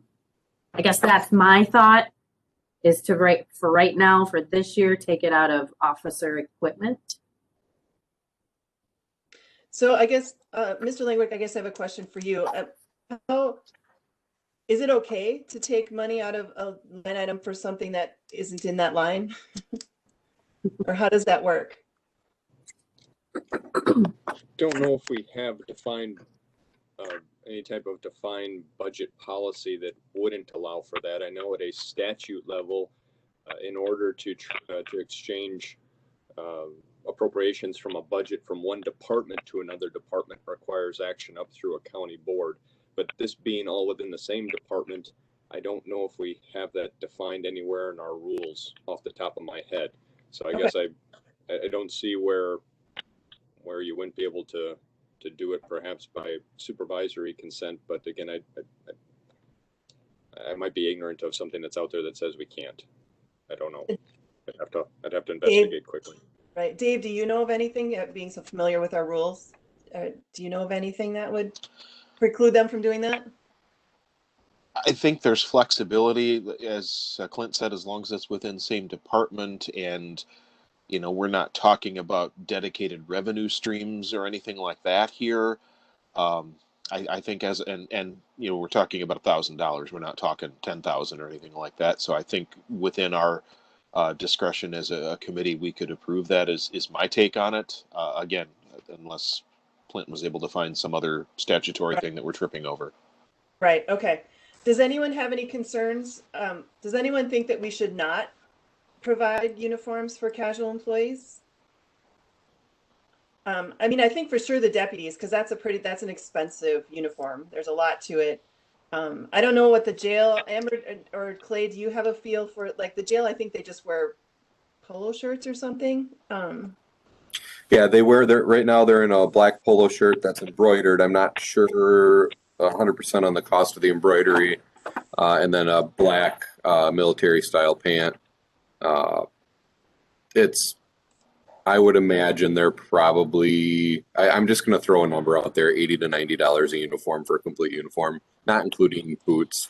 guess that's my thought, is to right now, for this year, take it out of officer equipment. So I guess, Mr. Lejc, I guess I have a question for you. Is it okay to take money out of a line item for something that isn't in that line? Or how does that work? Don't know if we have defined any type of defined budget policy that wouldn't allow for that. I know at a statute level, in order to exchange appropriations from a budget from one department to another department requires action up through a county board. But this being all within the same department, I don't know if we have that defined anywhere in our rules off the top of my head. So I guess I don't see where you wouldn't be able to do it perhaps by supervisory consent. But again, I might be ignorant of something that's out there that says we can't. I don't know. I'd have to investigate quickly. Right. Dave, do you know of anything, being so familiar with our rules, do you know of anything that would preclude them from doing that? I think there's flexibility, as Clint said, as long as it's within the same department, and we're not talking about dedicated revenue streams or anything like that here. I think we're talking about $1,000. We're not talking 10,000 or anything like that. So I think within our discretion as a committee, we could approve that. Is my take on it. Again, unless Clint was able to find some other statutory thing that we're tripping over. Right. Okay. Does anyone have any concerns? Does anyone think that we should not provide uniforms for casual employees? I mean, I think for sure the deputies, because that's an expensive uniform. There's a lot to it. I don't know what the jail, Amber or Clay, do you have a feel for, like, the jail? I think they just wear polo shirts or something. Yeah, they wear their, right now they're in a black polo shirt that's embroidered. I'm not sure 100% on the cost of the embroidery. And then a black military style pant. I would imagine they're probably, I'm just going to throw a number out there, $80 to $90 a uniform for a complete uniform, not including boots.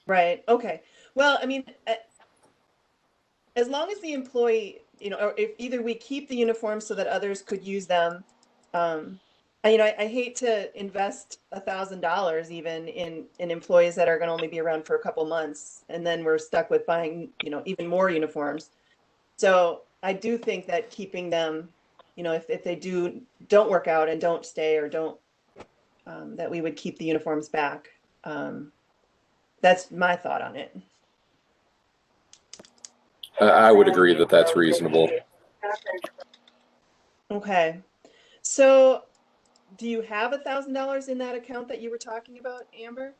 Right. Okay. Well, I mean, as long as the employee, or if either we keep the uniforms so that others could use them, I hate to invest $1,000 even in employees that are going to only be around for a couple months, and then we're stuck with buying, even more uniforms. So I do think that keeping them, if they don't work out and don't stay or don't, that we would keep the uniforms back. That's my thought on it. I would agree that that's reasonable. Okay. So do you have $1,000 in that account that you were talking about, Amber?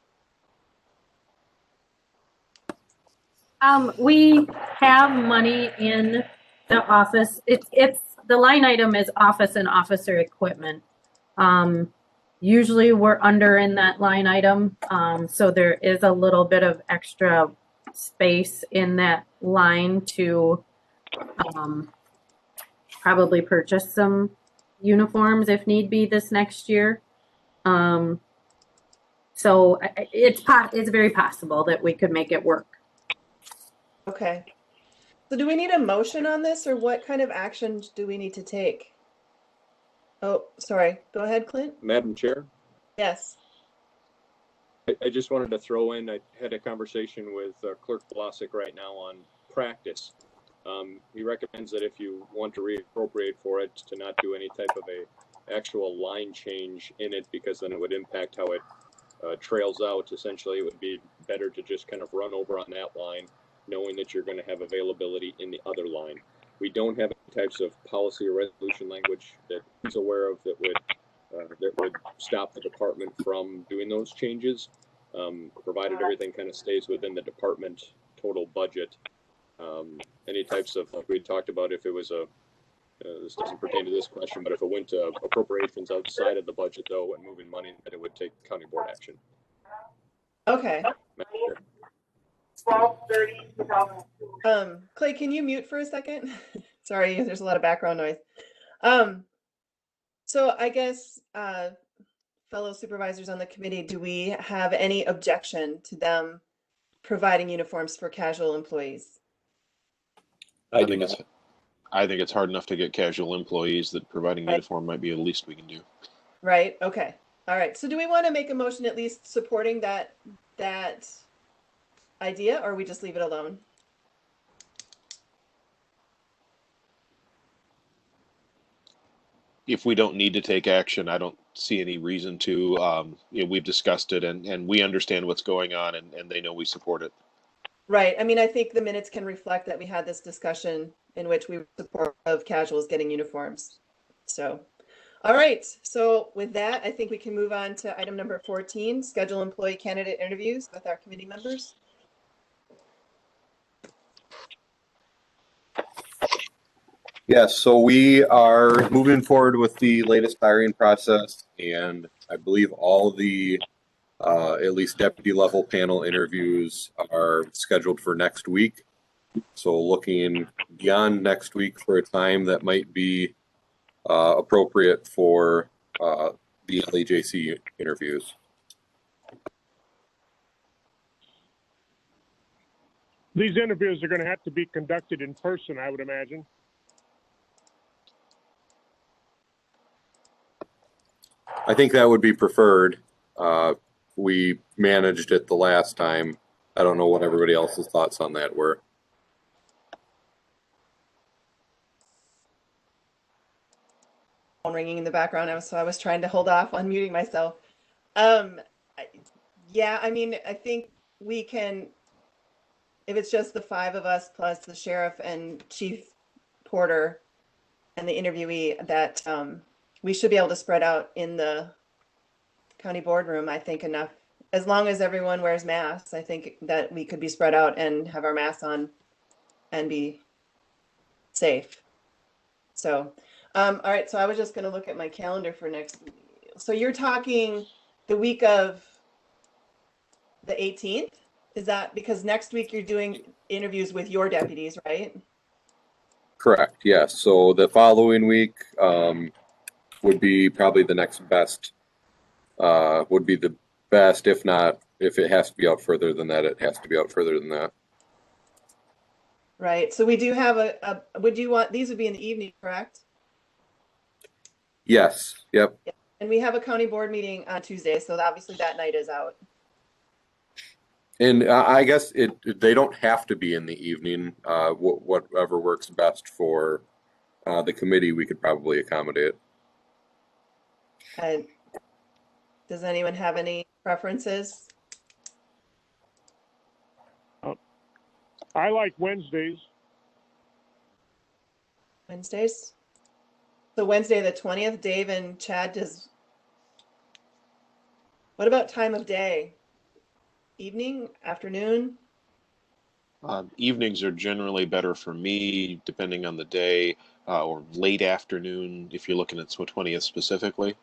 We have money in the office. It's the line item is office and officer equipment. Usually we're under in that line item. So there is a little bit of extra space in that line to probably purchase some uniforms if need be this next year. So it's very possible that we could make it work. Okay. So do we need a motion on this, or what kind of action do we need to take? Oh, sorry. Go ahead, Clint. Madam Chair, Yes. I just wanted to throw in, I had a conversation with Clerk Lejc right now on practice. He recommends that if you want to reappropriate for it, to not do any type of a actual line change in it, because then it would impact how it trails out. Essentially, it would be better to just kind of run over on that line, knowing that you're going to have availability in the other line. We don't have any types of policy or resolution language that he's aware of that would stop the department from doing those changes, provided everything kind of stays within the department total budget. Any types of, like we talked about, if it was this doesn't pertain to this question, but if it went to appropriations outside of the budget, though, and moving money, that it would take county board action. Okay. Clay, can you mute for a second? Sorry, there's a lot of background noise. So I guess, fellow supervisors on the committee, do we have any objection to them providing uniforms for casual employees? I do not. I think it's hard enough to get casual employees that providing Right. uniform might be the least we can do. Right. Okay. All right. So do we want to make a motion at least supporting that idea, or we just leave it alone? If we don't need to take action, I don't see any reason to. We've discussed it, and we understand what's going on, and they know we support it. Right. I mean, I think the minutes can reflect that we had this discussion in which we support of casuals getting uniforms. So, all right. So with that, I think we can move on to item number 14, schedule employee candidate interviews with our committee members. Yes, so we are moving forward with the latest hiring process, and I believe all the at least deputy level panel interviews are scheduled for next week. So looking beyond next week for a time that might be appropriate for the LEJC interviews. These interviews are going to have to be conducted in person, I would imagine. I think that would be preferred. We managed it the last time. I don't know what everybody else's thoughts on that were. Phone ringing in the background, so I was trying to hold off on muting myself. Yeah, I mean, I think we can, if it's just the 5 of us plus the sheriff and Chief Porter and the interviewee, that we should be able to spread out in the county boardroom, I think, enough as long as everyone wears masks, I think that we could be spread out and have our masks on and be safe. So, all right, so I was just gonna look at my calendar for next, so you're talking the week of the 18th? Is that because next week you're doing interviews with your deputies, right? Correct, yes. So the following week would be probably the next best, would be the best, if not, if it has to be out further than that, it has to be out further than that. Right, so we do have would you want, these would be in the evening, correct? Yes, yep. And we have a county board meeting on Tuesday, so obviously that night is out. And I guess they don't have to be in the evening. Whatever works best for the committee, we could probably accommodate. And does anyone have any preferences? I like Wednesdays. Wednesdays? So Wednesday, the 20th, Dave and Chad, what about time of day? Evening, afternoon? Evenings are generally better for me, depending on the day, or late afternoon if you're looking at 20th specifically.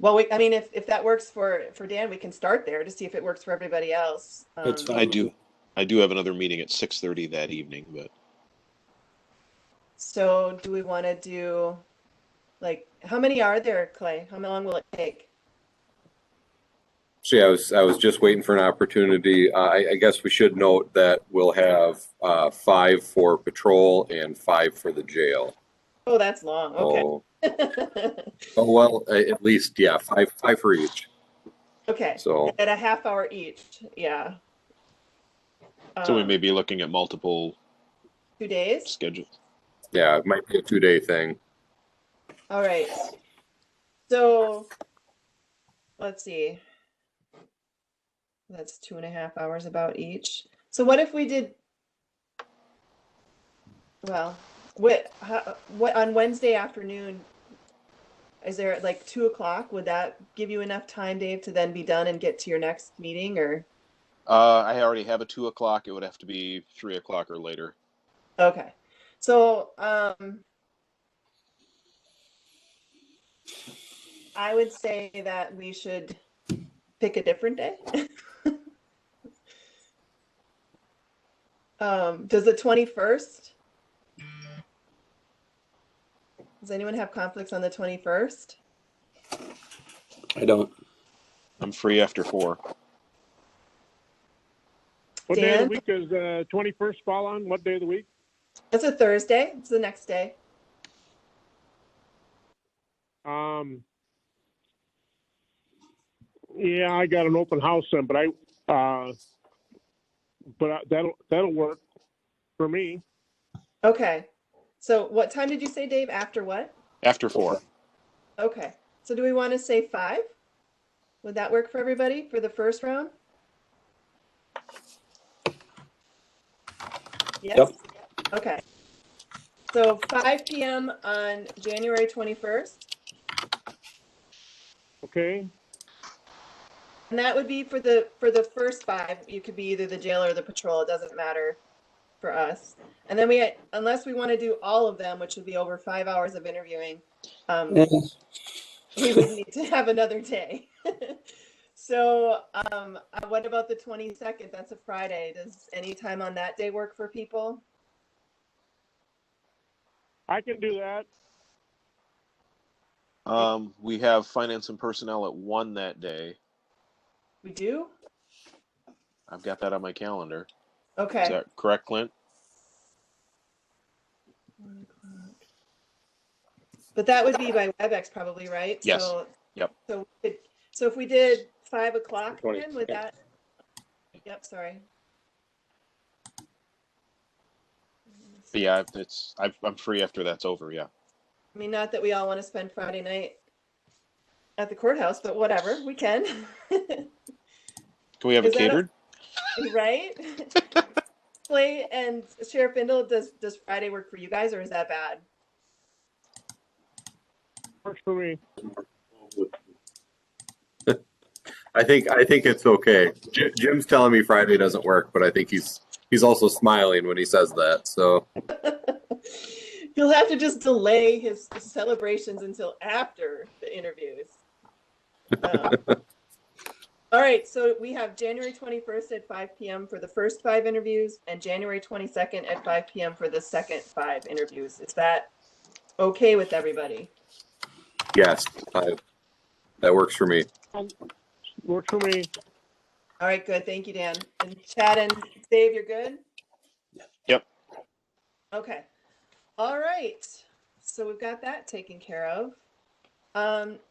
Well, I mean, if that works for Dan, we can start there to see if it works for everybody else. It's fine. I do have another meeting at 6:30 that evening, but So do we want to do, like, how many are there, Clay? How long will it take? So yeah, I was just waiting for an opportunity. I guess we should note that we'll have 5 for patrol and 5 for the jail. Oh, that's long. Okay. Oh well, at least yeah, 5 for each. Okay. So at a half hour each. Yeah. so we may be looking at multiple 2 days. schedules. Yeah, it might be a 2-day thing. All right. So let's see. That's 2.5 hours about each. So what if we did, well, what on Wednesday afternoon, is there like 2 o'clock? Would that give you enough time, Dave, to then be done and get to your next meeting, or? I already have a 2 o'clock. It would have to be 3 o'clock or later. Okay. So, I would say that we should pick a different day. Does the 21st? Does anyone have conflicts on the 21st? I don't. I'm free after 4. What day of the Dan? week does 21st fall on? What day of the week? It's a Thursday. It's the next day. Yeah, I got an open house then, but that'll work for me. Okay. So what time did you say, Dave? After what? After 4. Okay. So do we want to say 5? Would that work for everybody for the first round? Yes? Yep. Okay. So 5 p.m. on January 21st. Okay. And that would be for the first 5. You could be either the jail or the patrol. It doesn't matter for us. And then unless we want to do all of them, which would be over 5 hours of interviewing, we would need to have another day. So what about the 22nd? That's a Friday. Does any time on that day work for people? I can do that. We have finance and personnel at 1 that day. We do? I've got that on my calendar. Okay. Is that correct, Clint? 1 o'clock. But that would be by WebEx probably, right? Yes. So, Yep. So if we did 5 o'clock, 20. then would that? Yep. Sorry. But yeah, I'm free after that's over. Yeah. I mean, not that we all want to spend Friday night at the courthouse, but whatever, we can. Can we have it catered? Right? Clay and Sheriff Bindle, does Friday work for you guys, or is that bad? Works for me. I think it's okay. Jim's telling me Friday doesn't work, but I think he's also smiling when he says that. So He'll have to just delay his celebrations until after the interviews. All right, so we have January 21st at 5 p.m. for the first 5 interviews and January 22nd at 5 p.m. for the second 5 interviews. Is that okay with everybody? yes, that works for me. Works for me. All right, good. Thank you, Dan. And Chad and Dave, you're good? Yep. Okay. All right. So we've got that taken care of.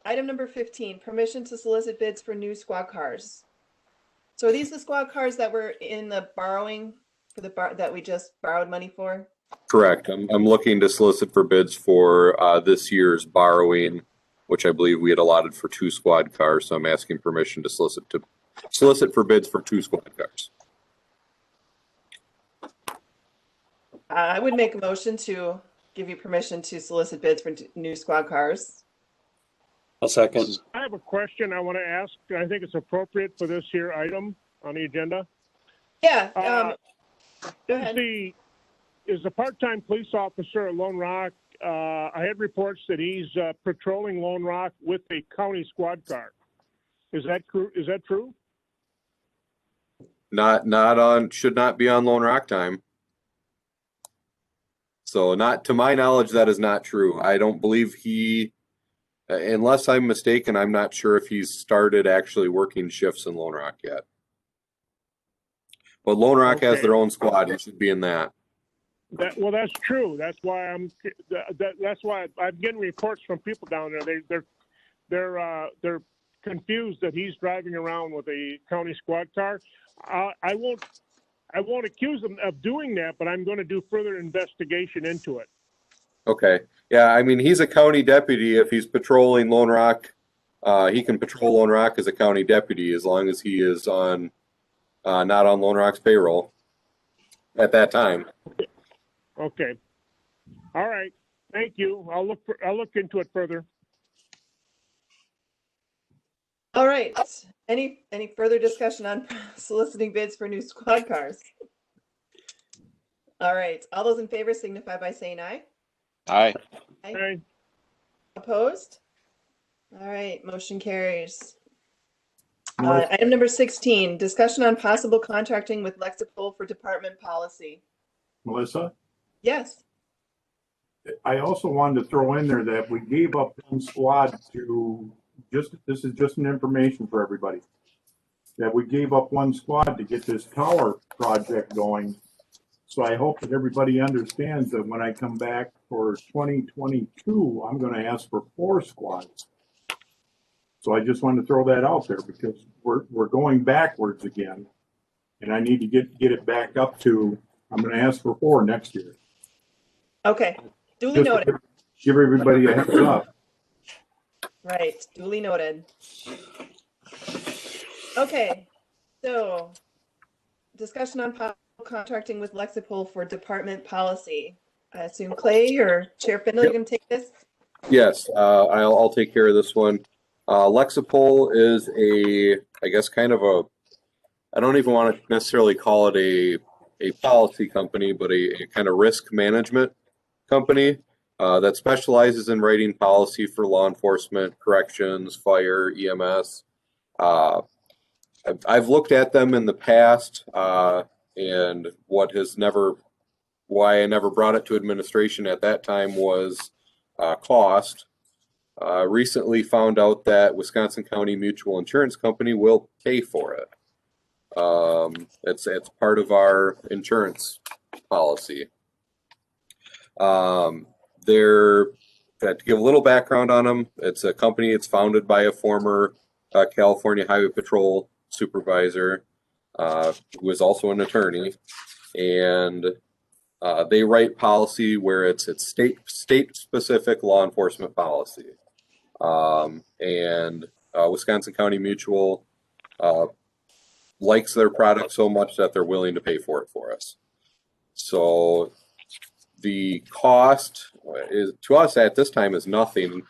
Item number 15, permission to solicit bids for new squad cars. So are these the squad cars that were in the borrowing for that we just borrowed money for? Correct. I'm looking to solicit for bids for this year's borrowing, which I believe we had allotted for 2 squad cars. So I'm asking permission to solicit for bids for 2 squad cars. I would make a motion to give you permission to solicit bids for new squad cars. I'll second. I have a question I want to ask. I think it's appropriate for this here item on the agenda. Yeah. Go Is ahead. the part-time police officer at Lone Rock, I had reports that he's patrolling Lone Rock with a county squad car. Is that true? Should not be on Lone Rock time. So not to my knowledge, that is not true. I don't believe unless I'm mistaken, I'm not sure if he's started actually working shifts in Lone Rock yet. But Lone Rock has their own squad. He should be in that. Well, that's true. That's why that's why I'm getting reports from people down there. They're confused that he's driving around with a county squad car. I won't accuse him of doing that, but I'm going to do further investigation into it. Okay. Yeah, I mean, he's a county deputy. If he's patrolling Lone Rock, he can patrol Lone Rock as a county deputy as long as he is on not on Lone Rock's payroll at that time. Okay. All right. Thank you. I'll look into it further. All right. Any further discussion on soliciting bids for new squad cars? All right. All those in favor signify by saying aye. Aye. Aye. Opposed? All right. Motion carries. Item number 16, discussion on possible contracting with Lejc for department policy. Melissa, Yes. I also wanted to throw in there that we gave up one squad to this is just an information for everybody, that we gave up one squad to get this tower project going. So I hope that everybody understands that when I come back for 2022, I'm going to ask for 4 squads. So I just wanted to throw that out there because we're going backwards again, and I need to get it back up to. I'm going to ask for 4 next year. Okay. Duly Just noted. give everybody a heads up. Right. Duly noted. Okay. So, discussion on possible contracting with Lejc for department policy. I assume Clay or Chair Findlay, you're going to take this? Yes, I'll take care of this one. Lexipol is I guess kind of I don't even want to necessarily call it a policy company, but a kind of risk management company that specializes in writing policy for law enforcement, corrections, fire, EMS. I've looked at them in the past, and why I never brought it to administration at that time was cost. Recently found out that Wisconsin County Mutual Insurance Company will pay for it. It's part of our insurance policy. To give a little background on them, it's a company. It's founded by a former California Highway Patrol supervisor who is also an attorney, and they write policy where it's state specific law enforcement policy. And Wisconsin County Mutual likes their product so much that they're willing to pay for it for us. So the cost is to us at this time is nothing.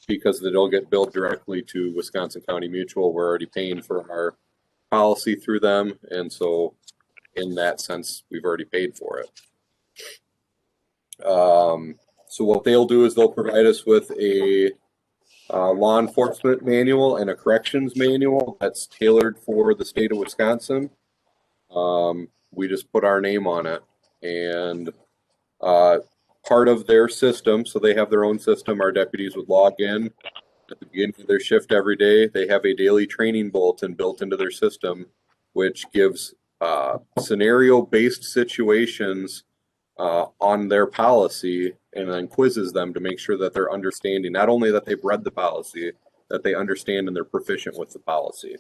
because they'll get billed directly to Wisconsin County Mutual. We're already paying for our policy through them, and so in that sense, we've already paid for it. So what they'll do is they'll provide us with a law enforcement manual and a corrections manual that's tailored for the state of Wisconsin. We just put our name on it, and part of their system, so they have their own system, our deputies would log in at the beginning of their shift every day. They have a daily training bulletin built into their system, which gives scenario-based situations on their policy, and then quizzes them to make sure that they're understanding, not only that they've read the policy, that they understand and they're proficient with the policy.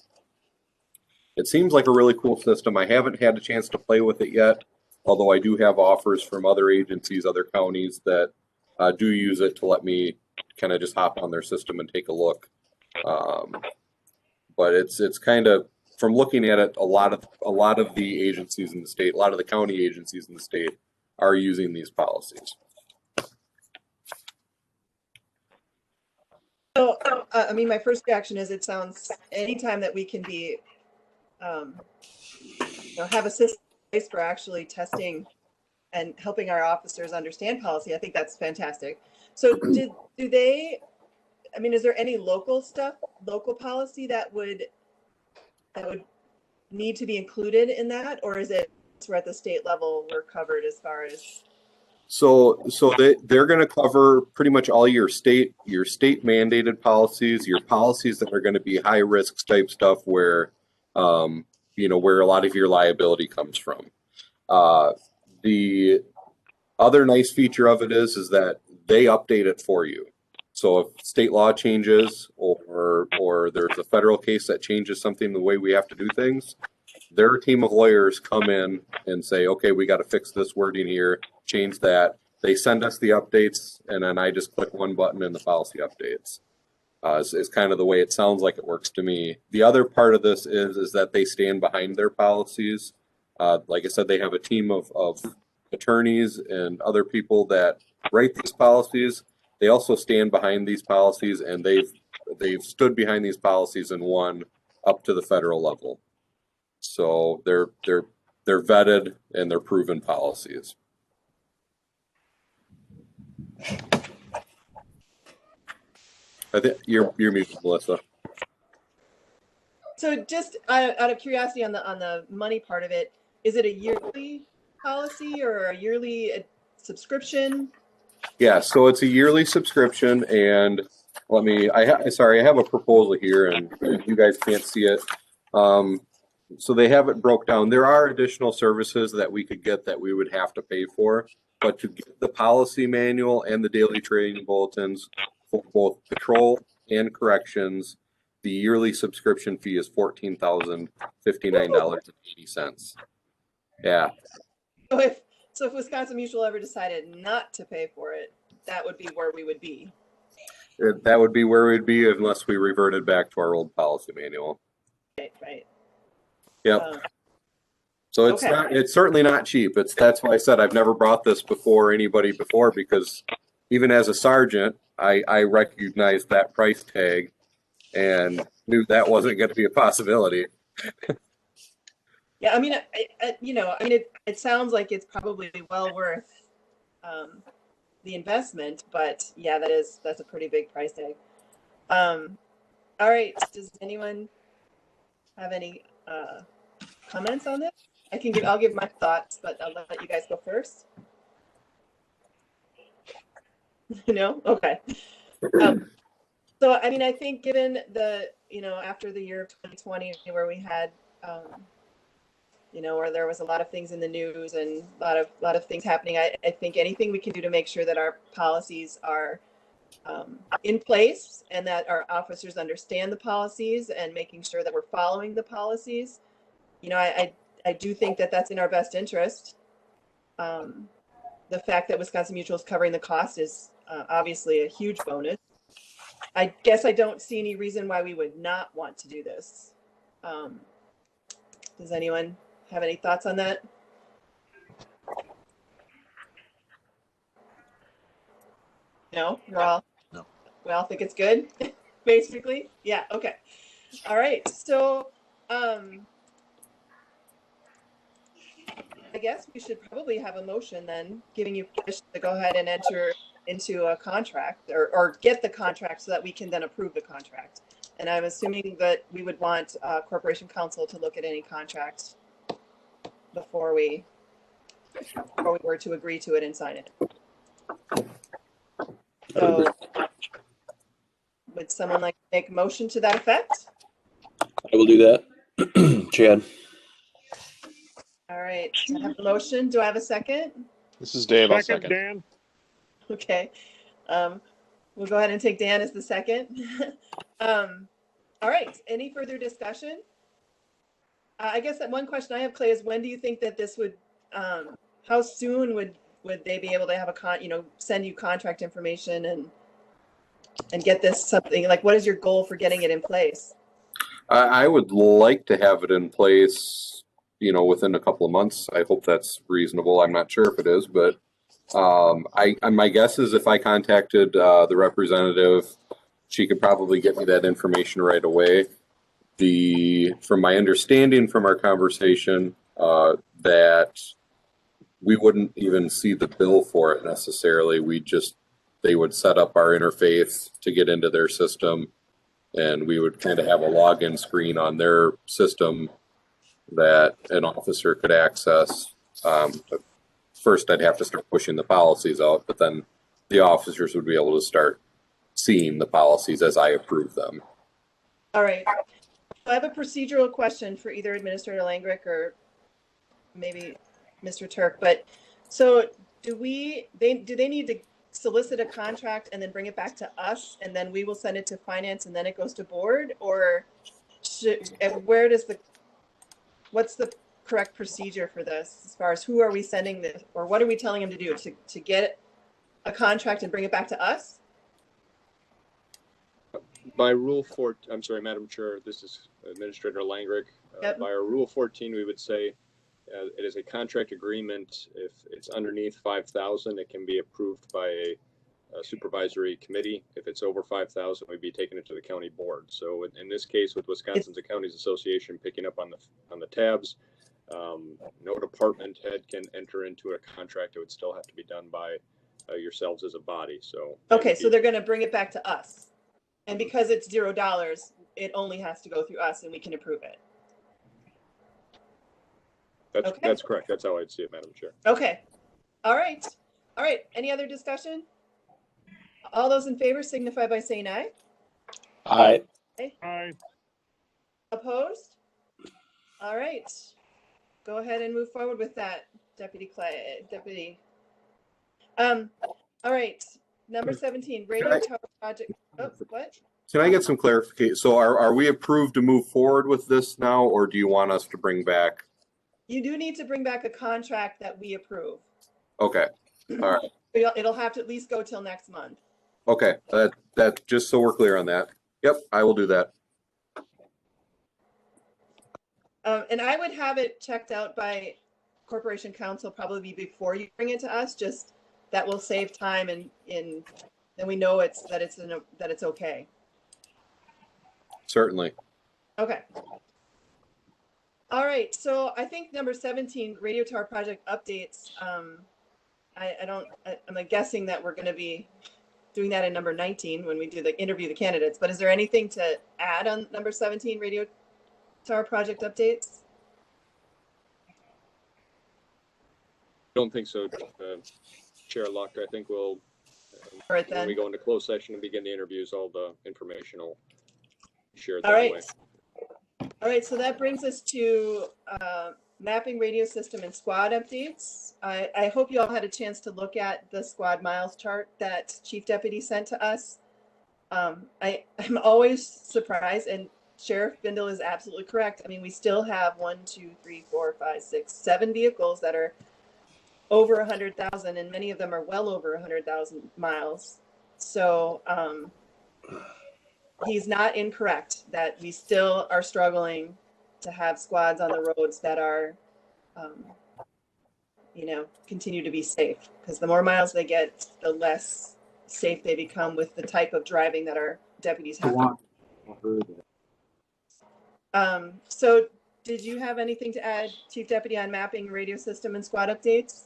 It seems like a really cool system. I haven't had a chance to play with it yet, although I do have offers from other agencies, other counties that do use it to let me kind of just hop on their system and take a look. But it's kind of, from looking at it, a lot of the agencies in the state, a lot of the county agencies in the state are using these policies. So, I mean, my first reaction is it sounds, anytime that we can be, have a system in place for actually testing and helping our officers understand policy, I think that's fantastic. So do they, I mean, is there any local policy that would need to be included in that, or is it we're at the state level, we're covered as far as? So they're going to cover pretty much all your state mandated policies, your policies that are going to be high risk type stuff where, where a lot of your liability comes from. The other nice feature of it is that they update it for you. So if state law changes or there's a federal case that changes something the way we have to do things, their team of lawyers come in and say, okay, we got to fix this wording here, change that. They send us the updates, and then I just click one button and the policy updates. Is kind of the way it sounds like it works to me. The other part of this is that they stand behind their policies. Like I said, they have a team of attorneys and other people that write these policies. They also stand behind these policies, and they've stood behind these policies and won up to the federal level. So they're vetted and they're proven policies. I think you're muted, Melissa. So just out of curiosity on the money part of it, is it a yearly policy or a yearly subscription? Yeah, so it's a yearly subscription, and I have a proposal here, and you guys can't see it. So they have it broke down. There are additional services that we could get that we would have to pay for, but to get the policy manual and the daily training bulletins for both patrol and corrections, the yearly subscription fee is $14,059.80. Yeah. So if Wisconsin Mutual ever decided not to pay for it, that would be where we would be. That would be where we'd be unless we reverted back to our old policy manual. Right. Yep. So it's certainly not cheap. That's why I said I've never brought this before anybody before, because even as a sergeant, I recognized that price tag and knew that wasn't going to be a possibility. Yeah, I mean, it sounds like it's probably well worth the investment, but yeah, that's a pretty big price tag. All right, does anyone have any comments on this? I'll give my thoughts, but I'll let you guys go first. No? Okay. So, I mean, I think given the, after the year of 2020 where we had, where there was a lot of things in the news and a lot of things happening, I think anything we can do to make sure that our policies are in place and that our officers understand the policies and making sure that we're following the policies. I do think that that's in our best interest. The fact that Wisconsin Mutual is covering the cost is obviously a huge bonus. I guess I don't see any reason why we would not want to do this. Does anyone have any thoughts on that? No, We all think it's good, basically? Yeah, okay. All right, so, I guess we should probably have a motion then, giving you permission to go ahead and enter into a contract or get the contract so that we can then approve the contract. And I'm assuming that we would want Corporation Counsel to look at any contracts before we were to agree to it and sign it. So would someone like to make a motion to that effect? I will do that. Chad. All right, I have a motion. Do I have a second? This is Dave. I'll Second, second. Dan. Okay. We'll go ahead and take Dan as the second. All right, any further discussion? I guess that one question I have, Clay, is when do you think that this would, how soon would they be able to have send you contract information and get this something, like what is your goal for getting it in place? I would like to have it in place, within a couple of months. I hope that's reasonable. I'm not sure if it is, but my guess is if I contacted the representative, she could probably get me that information right away. From my understanding from our conversation, that we wouldn't even see the bill for it necessarily. They would set up our interface to get into their system, and we would kind of have a login screen on their system that an officer could access. But first, I'd have to start pushing the policies out, but then the officers would be able to start seeing the policies as I approve them. All right. I have a procedural question for either Administrator Langrick or maybe Mr. Turk. But so do they need to solicit a contract and then bring it back to us, and then we will send it to finance and then it goes to board? Or what's the correct procedure for this as far as who are we sending this, or what are we telling them to do to get a contract and bring it back to us? By Rule 4, I'm sorry, Madam Chair, this is Administrator Langrick. Yep. By our Rule 14, we would say it is a contract agreement. If it's underneath 5,000, it can be approved by a supervisory committee. If it's over 5,000, we'd be taking it to the county board. So in this case, with Wisconsin's Counties Association picking up on the tabs, no department head can enter into a contract. It would still have to be done by yourselves as a body. So okay, so they're going to bring it back to us, and because it's $0, it only has to go through us, and we can approve it. That's correct. That's how I'd see it, Madam Chair. Okay. All right. Any other discussion? All those in favor signify by saying aye. Aye. Aye. Opposed? All right. Go ahead and move forward with that, Deputy Clay. All right. Number 17, radio tower project. Oh, what? Can I get some clarification? So are we approved to move forward with this now, or do you want us to bring back? You do need to bring back a contract that we approve. Okay. All right. It'll have to at least go till next month. Okay. That just so we're clear on that. Yep, I will do that. And I would have it checked out by Corporation Counsel probably before you bring it to us. Just that will save time, and then we know that it's okay. Certainly. Okay. All right. So I think number 17, radio tower project updates. I'm guessing that we're going to be doing that in number 19 when we do the interview the candidates. But is there anything to add on number 17, radio tower project updates? Don't think so, Chair Lejc. I think we'll, All right, then. when we go into closed session and begin the interviews, all the information will be shared All that right. way. All right, so that brings us to mapping radio system and squad updates. I hope you all had a chance to look at the squad miles chart that Chief Deputy sent to us. I'm always surprised, and Sheriff Bindle is absolutely correct. I mean, we still have 7 vehicles that are over 100,000, and many of them are well over 100,000 miles. So he's not incorrect that we still are struggling to have squads on the roads that are, continue to be safe. Because the more miles they get, the less safe they become with the type of driving that our deputies have. So did you have anything to add, Chief Deputy, on mapping, radio system, and squad updates?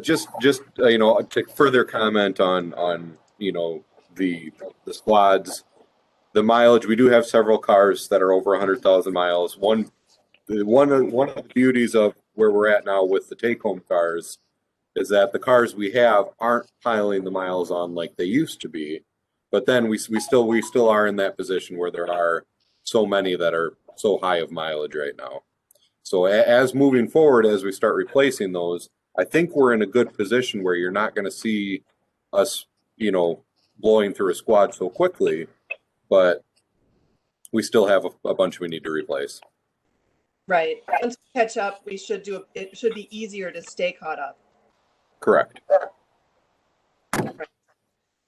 Just to further comment on the squads, the mileage. We do have several cars that are over 100,000 miles. One of the beauties of where we're at now with the take-home cars is that the cars we have aren't piling the miles on like they used to be. But then we still are in that position where there are so many that are so high of mileage right now. So as moving forward, as we start replacing those, I think we're in a good position where you're not going to see us, blowing through a squad so quickly, but we still have a bunch we need to replace. Right. Once we catch up, it should be easier to stay caught up. Correct. Right.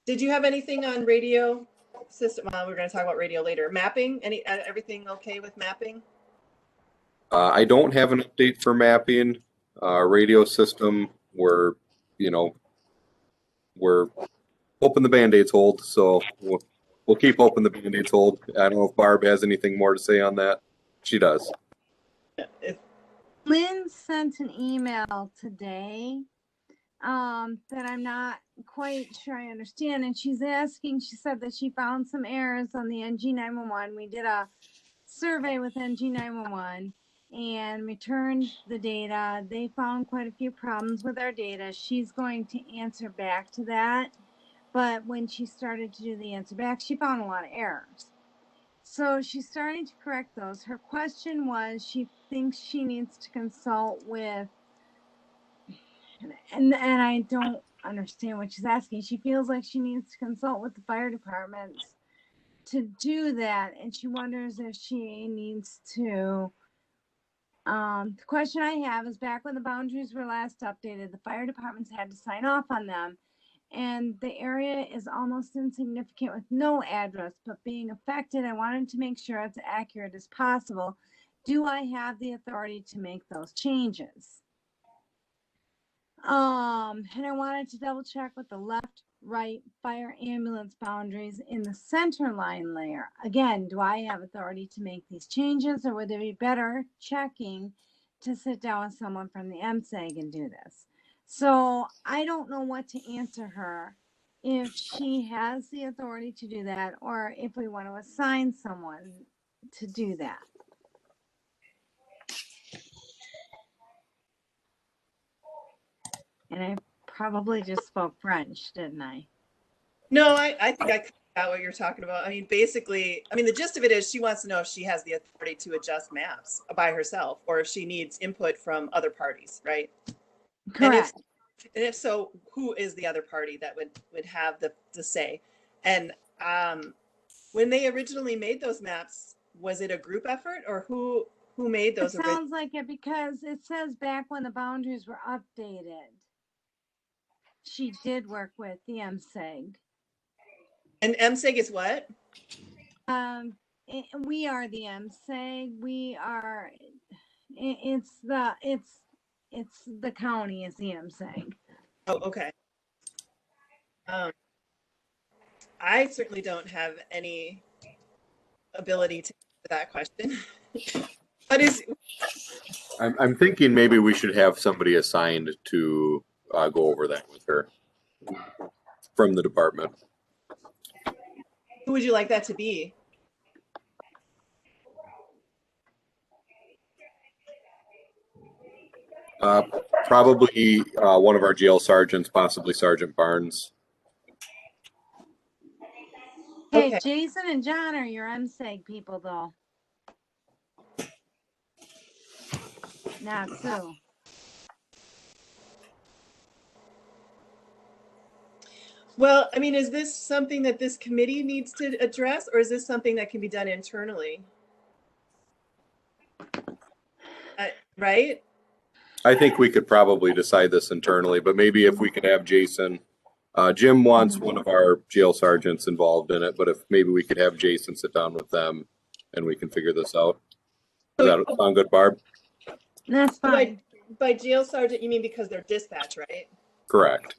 Did you have anything on radio system? We're going to talk about radio later. Mapping, everything okay with mapping? I don't have an update for mapping. Radio system, we're hoping the Band-Aids hold, so we'll keep hoping the Band-Aids hold. I don't know if Barb has anything more to say on that. She does. Lynn sent an email today that I'm not quite sure I understand. And she said that she found some errors on the NG 911. We did a survey with NG 911 and returned the data. They found quite a few problems with our data. She's going to answer back to that. But when she started to do the answer back, she found a lot of errors. So she's starting to correct those. Her question was, she thinks she needs to consult with, and I don't understand what she's asking. She feels like she needs to consult with the fire departments to do that. And she wonders if she needs to, the question I have is, back when the boundaries were last updated, the fire departments had to sign off on them. And the area is almost insignificant with no address, but being affected, I wanted to make sure it's accurate as possible. Do I have the authority to make those changes? And I wanted to double check with the left, right, fire ambulance boundaries in the center line layer. Again, do I have authority to make these changes, or would there be better checking to sit down with someone from the MSAG and do this? So I don't know what to answer her, if she has the authority to do that, or if we want to assign someone to do that. And I probably just spoke French, didn't I? No, I think I got what you're talking about. I mean, basically, the gist of it is she wants to know if she has the authority to adjust maps by herself, or if she needs input from other parties, right? Correct. And if so, who is the other party that would have the say? And when they originally made those maps, was it a group effort, or who made those? It sounds like it, because it says back when the boundaries were updated, she did work with the MSAG. And MSAG is what? We are the MSAG. We are. It's the county is the MSAG. Oh, okay. I certainly don't have any ability to answer that question. I'm thinking maybe we should have somebody assigned to go over that with her from the department. Who would you like that to be? Probably one of our jail sergeants, possibly Sergeant Barnes. Hey, Okay. Jason and John are your MSAG people, though. Not Sue. Well, is this something that this committee needs to address, or is this something that can be done internally? Right? I think we could probably decide this internally, but maybe if we could have Jason. Jim wants one of our jail sergeants involved in it, but if maybe we could have Jason sit down with them and we can figure this out. Does that sound good, Barb? That's fine. By jail sergeant, you mean because they're dispatch, right? Correct.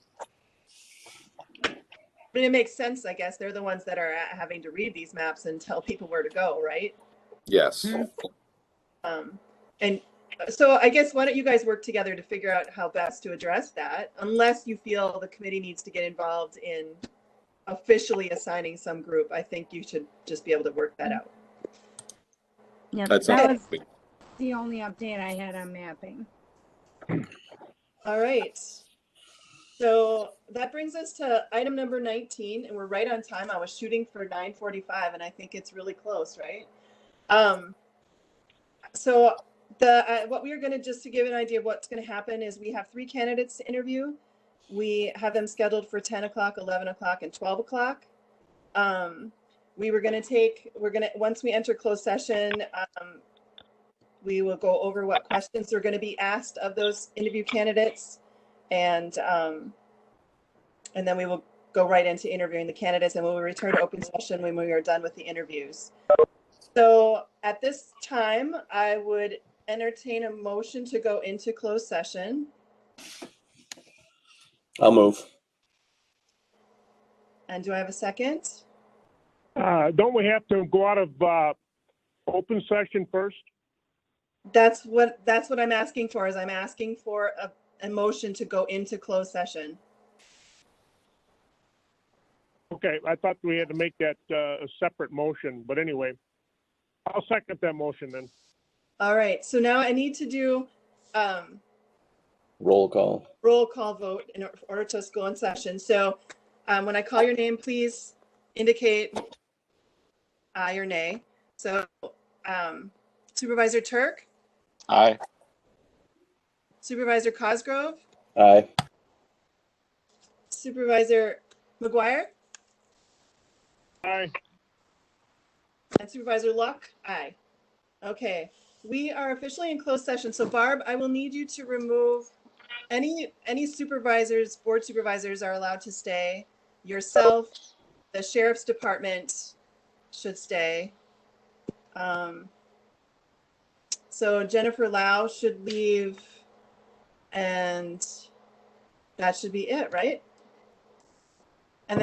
But it makes sense, I guess. They're the ones that are having to read these maps and tell people where to go, right? Yes. And so I guess why don't you guys work together to figure out how best to address that, unless you feel the committee needs to get involved in officially assigning some group. I think you should just be able to work that out. Yep, That's that not was the only update I had on mapping. All right. So that brings us to item number 19, and we're right on time. I was shooting for 9:45, and I think it's really close, right? So what we are going to, just to give an idea of what's going to happen, is we have 3 candidates to interview. We have them scheduled for 10 o'clock, 11 o'clock, and 12 o'clock. Once we enter closed session, we will go over what questions are going to be asked of those interview candidates. And then we will go right into interviewing the candidates, and we will return to open session when we are done with the interviews. So at this time, I would entertain a motion to go into closed session. I'll move. And do I have a second? Don't we have to go out of open session first? That's what I'm asking for, is I'm asking for a motion to go into closed session. Okay, I thought we had to make that a separate motion, but anyway, I'll second that motion then. All right, so now I need to do Roll call. roll call vote in order to go in session. So when I call your name, please indicate aye or nay. So Supervisor Turk, Aye. Supervisor Cosgrove, Aye. Supervisor McGuire, Aye. and Supervisor Luck, aye. Okay, we are officially in closed session. So Barb, I will need you to remove any supervisors, board supervisors are allowed to stay. Yourself, the sheriff's department should stay. So Jennifer Lau should leave, and that should be it, right? And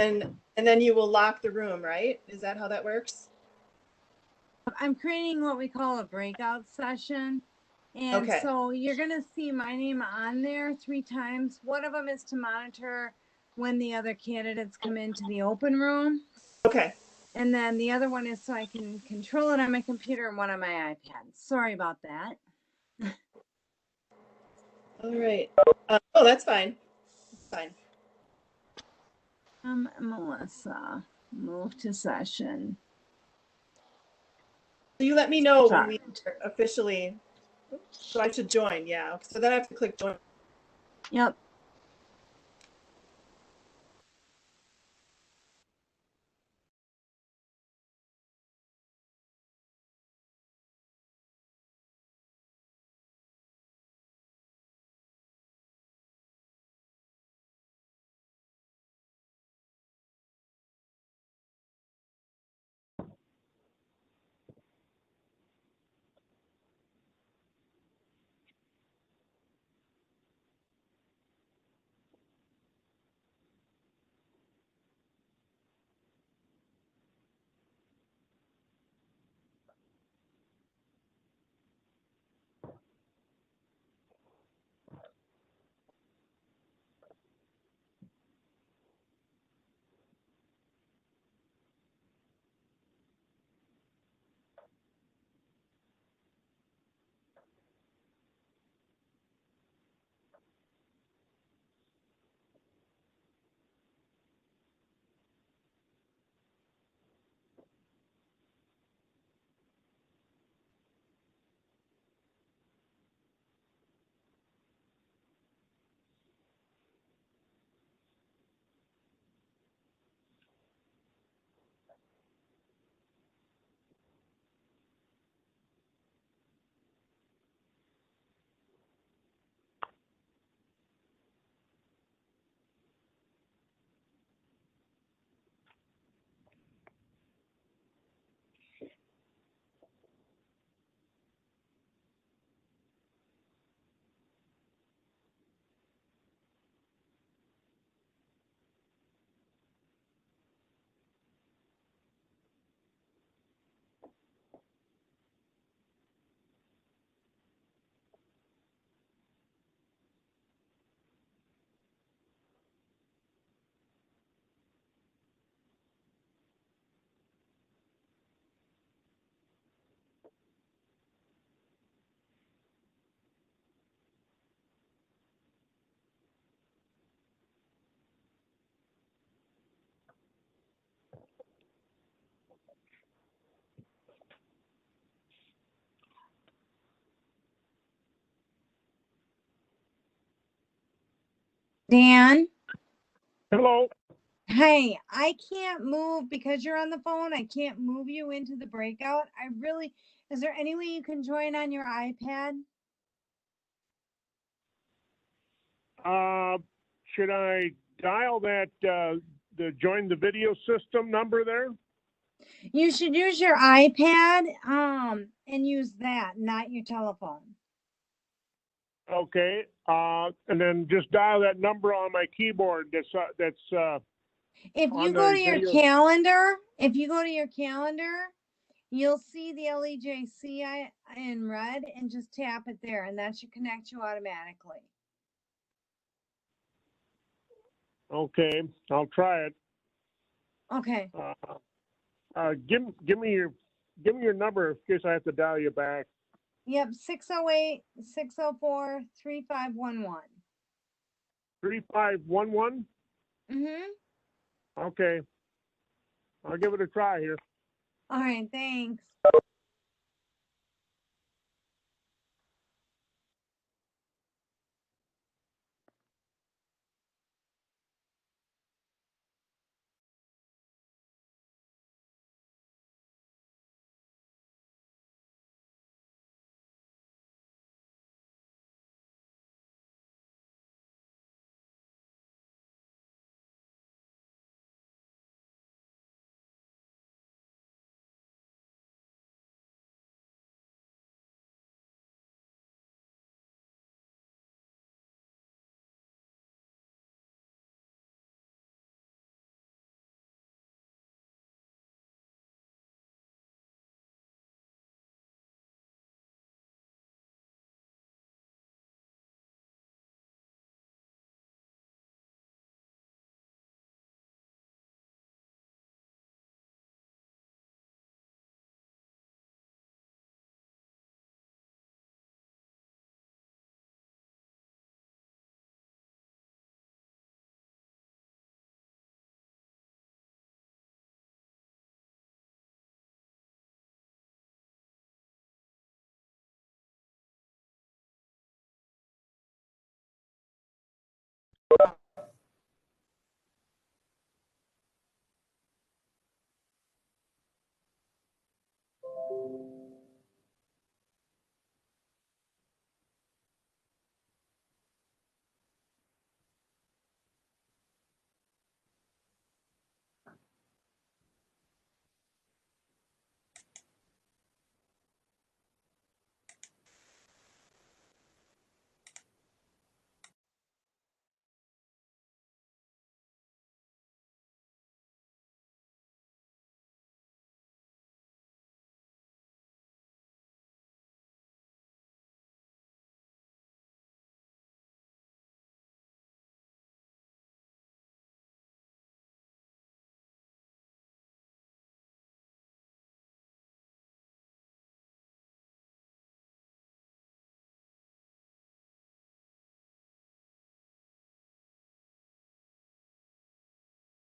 then you will lock the room, right? Is that how that works? I'm creating what we call a breakout session. And Okay. so you're going to see my name on there 3 times. One of them is to monitor when the other candidates come into the open room. Okay. And then the other one is so I can control it on my computer and one on my iPad. Sorry about that. All right. Oh, that's fine. Fine. Melissa, move to session. So you let me know when we Start. officially, so I should join, yeah. So then I have to click join. Yep. Dan? Hello. Hey, I can't move because you're on the phone. I can't move you into the breakout. Is there any way you can join on your iPad? Should I dial that, the join the video system number there? You should use your iPad, and use that, not your telephone. Okay, and then just dial that number on my keyboard If on you go the to your video. calendar, you'll see the LEJC in red and just tap it there and that should connect you automatically. Okay, I'll try it. Okay. Give me your number in case I have to dial you back. Yep, 608-604-3511. 3511? Mm-hmm. Okay. I'll give it a try here. All right, thanks.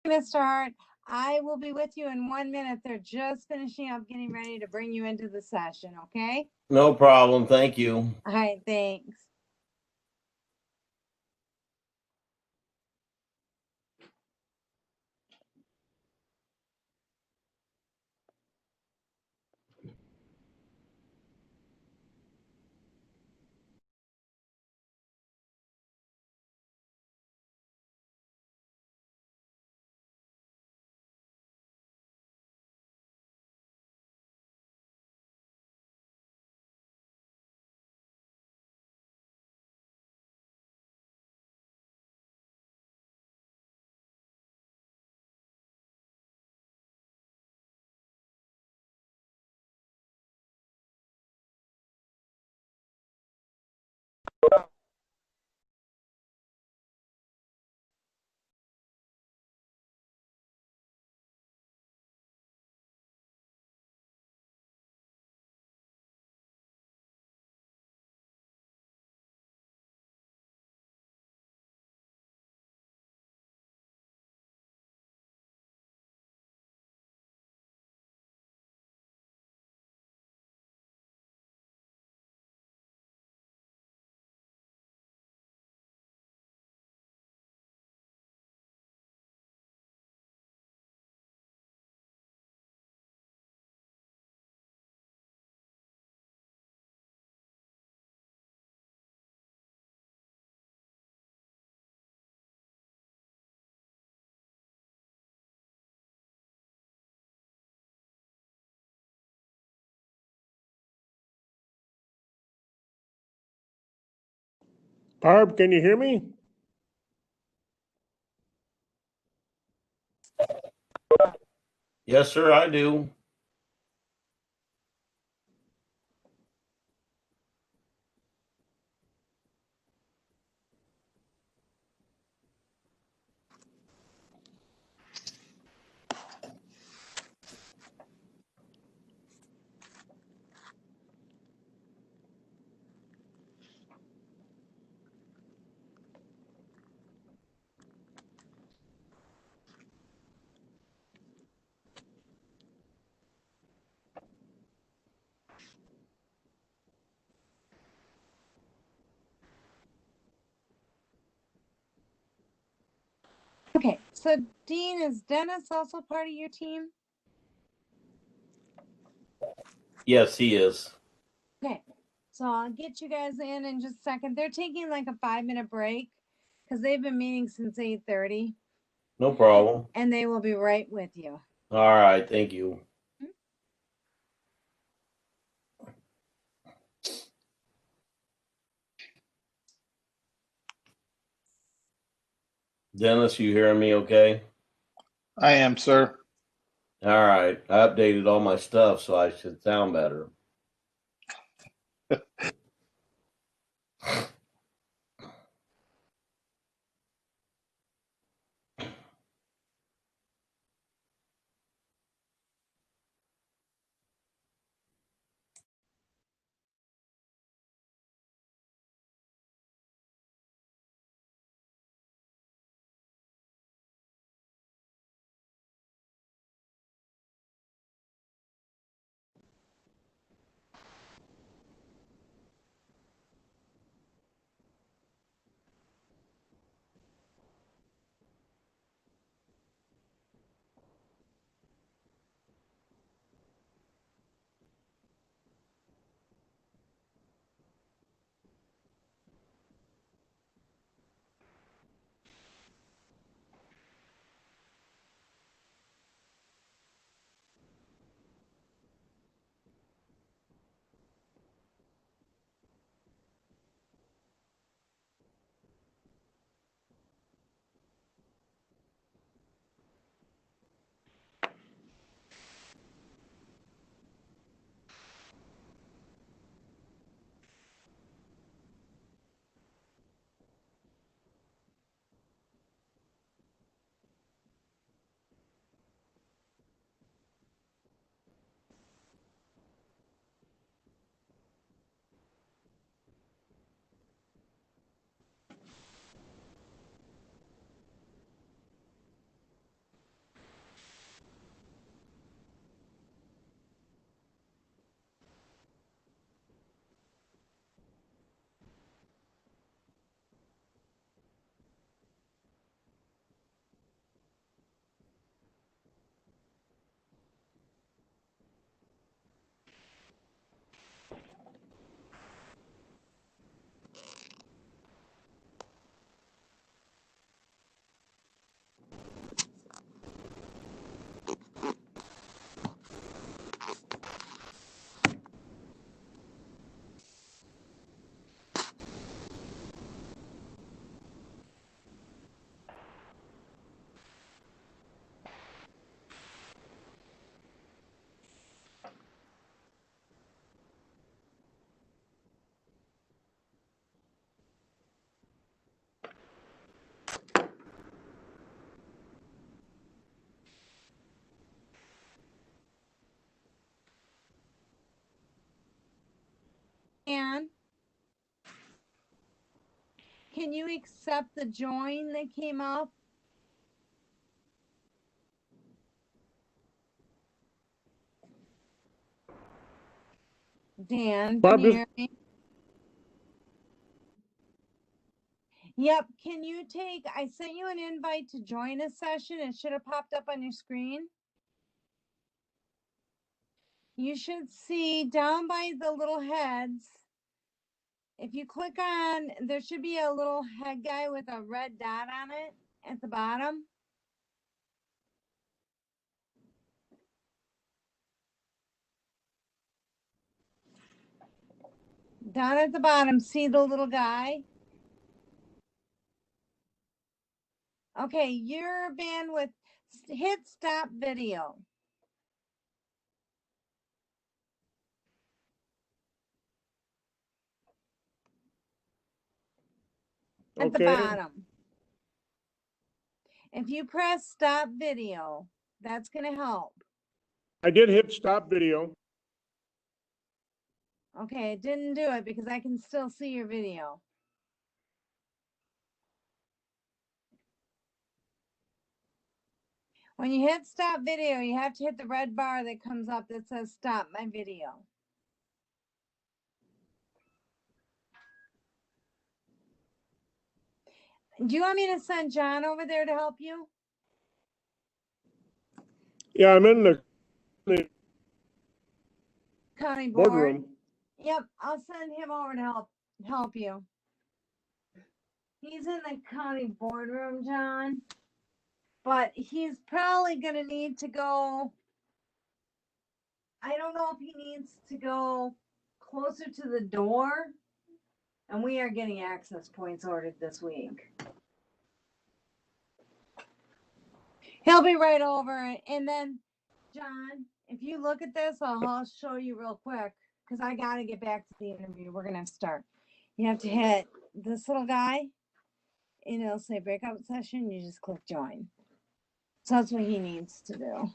Mr. Hart, I will be with you in 1 minute. They're just finishing up getting ready to bring you into the session, okay? No problem. Thank you. All right, thanks. Barb, can you hear me? Yes, sir, I do. Okay, so Dean, is Dennis also part of your team? Yes, he is. Okay, so I'll get you guys in just a second. They're taking like a 5-minute break because they've been meeting since 8:30, No problem. and they will be right with you. All right, thank you. Dennis, you hearing me okay? I am, sir. All right. I updated all my stuff, so I should sound better. And can you accept the join that came up? Dan, can Barb, you hear me? Yep, can you I sent you an invite to join a session. It should have popped up on your screen. You should see down by the little heads. If you click on, there should be a little head guy with a red dot on it at the bottom. Down at the bottom, see the little guy? Okay, your bandwidth, hit stop video. At the Okay. bottom. If you press stop video, that's gonna help. I did hit stop video. Okay, it didn't do it because I can still see your video. When you hit stop video, you have to hit the red bar that comes up that says stop my video. Do you want me to send John over there to help you? Yeah, I'm in the County board. boardroom. Yep, I'll send him over to help you. He's in the county boardroom, John. But he's probably gonna need to go. I don't know if he needs to go closer to the door. And we are getting access points ordered this week. He'll be right over. And then, John, if you look at this, I'll show you real quick because I got to get back to the interview. We're going to have to start. You have to hit this little guy and it'll say breakout session. You just click join. So that's what he needs to do.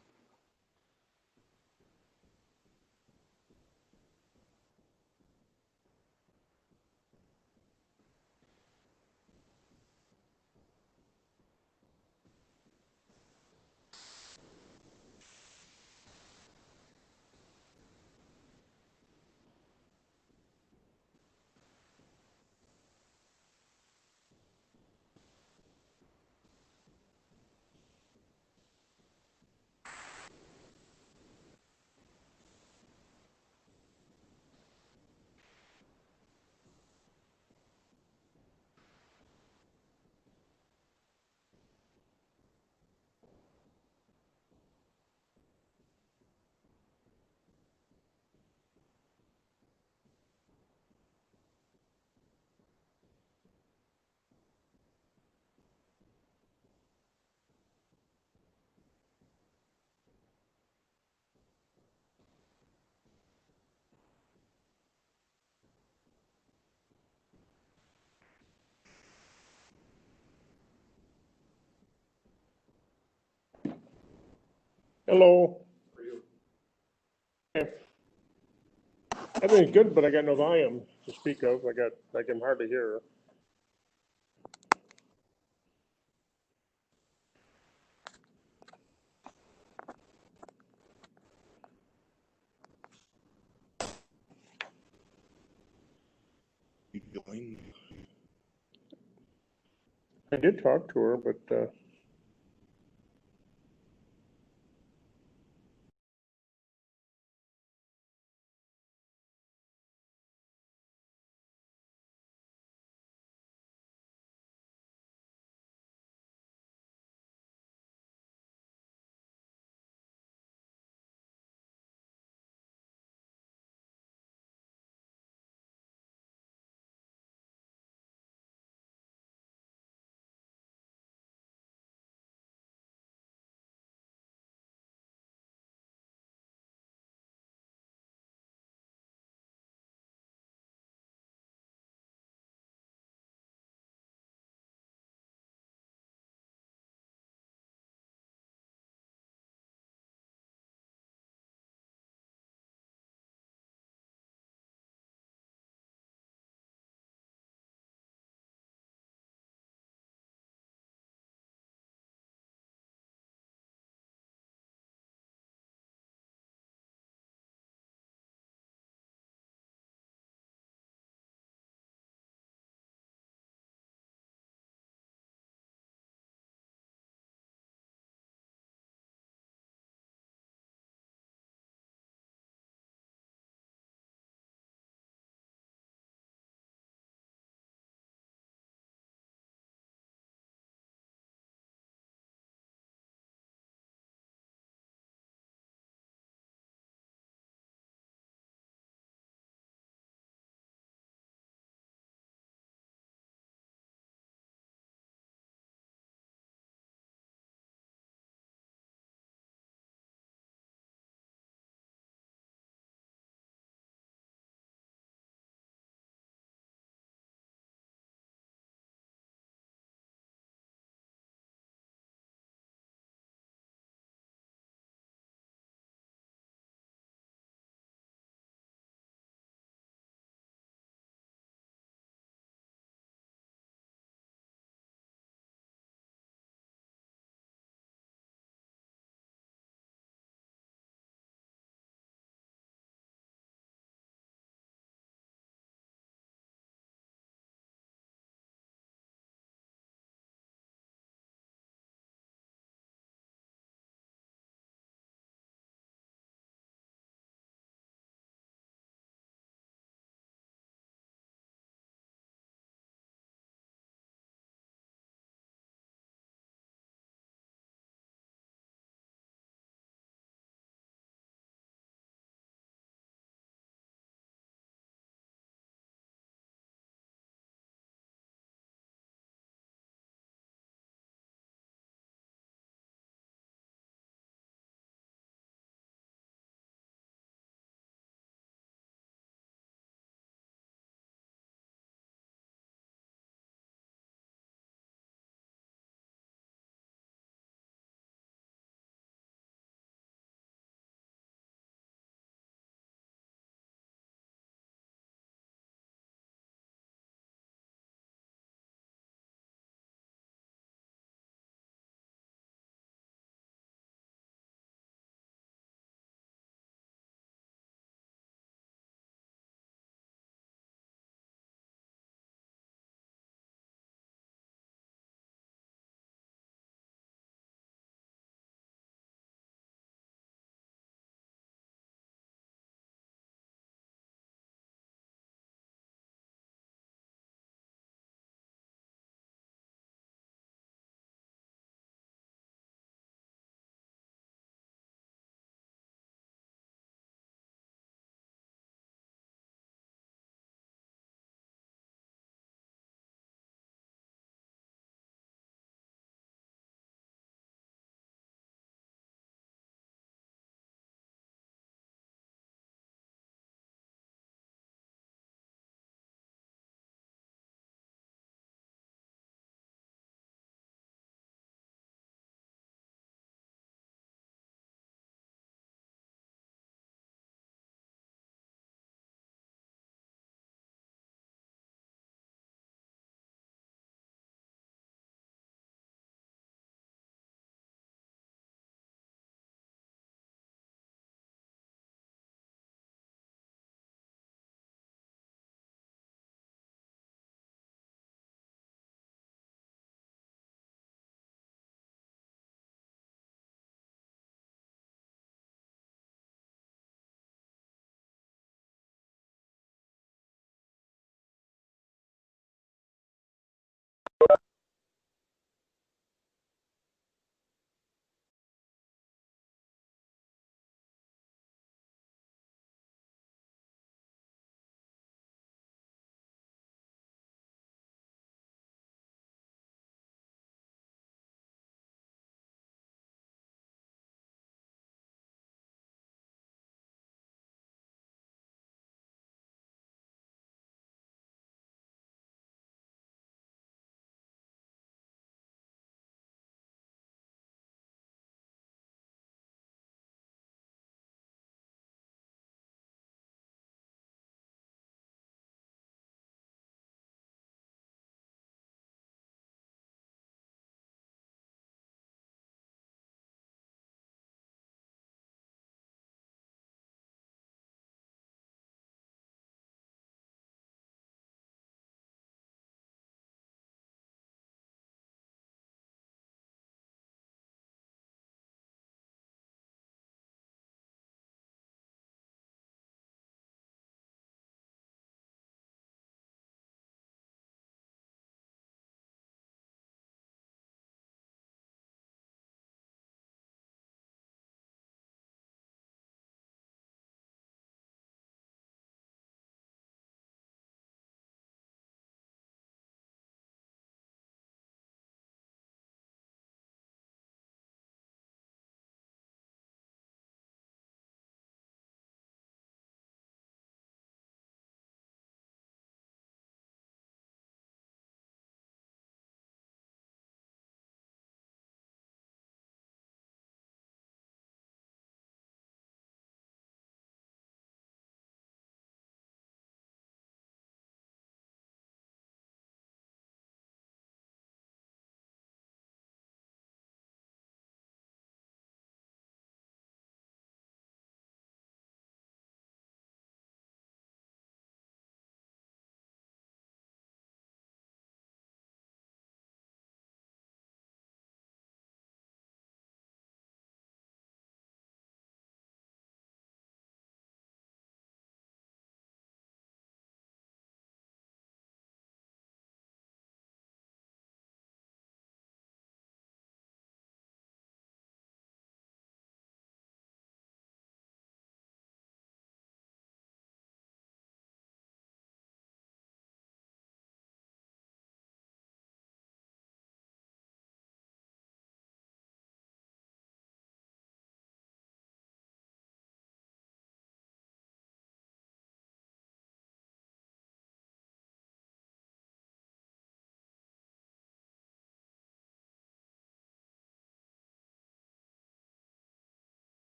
Hello. Okay. Everything's good, but I got no volume to speak of. I can hardly hear. I did talk to her, but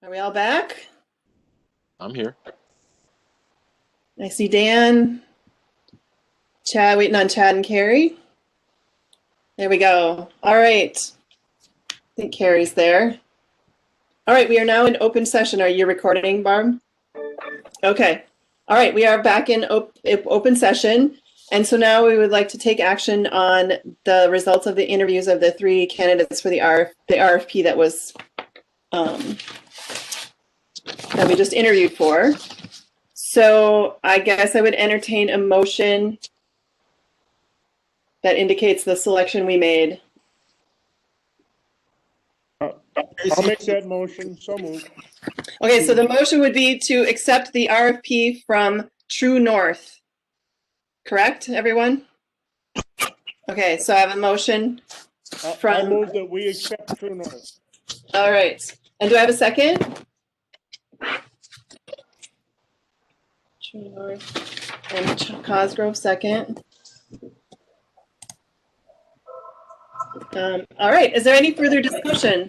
Are we all back? I'm here. I see Dan. Chad, waiting on Chad and Carrie. There we go. All right. I think Carrie's there. All right, we are now in open session. Are you recording, Barb? Okay. All right, we are back in open session. And so now we would like to take action on the results of the interviews of the 3 candidates for the RFP that was that we just interviewed for. So I guess I would entertain a motion that indicates the selection we made. I'll make that motion. So moved. Okay, so the motion would be to accept the RFP from True North. Correct, everyone? Okay, so I have a motion from. I'll move that we accept True North. All right, and do I have a second? True North and Cosgrove second. All right, is there any further discussion?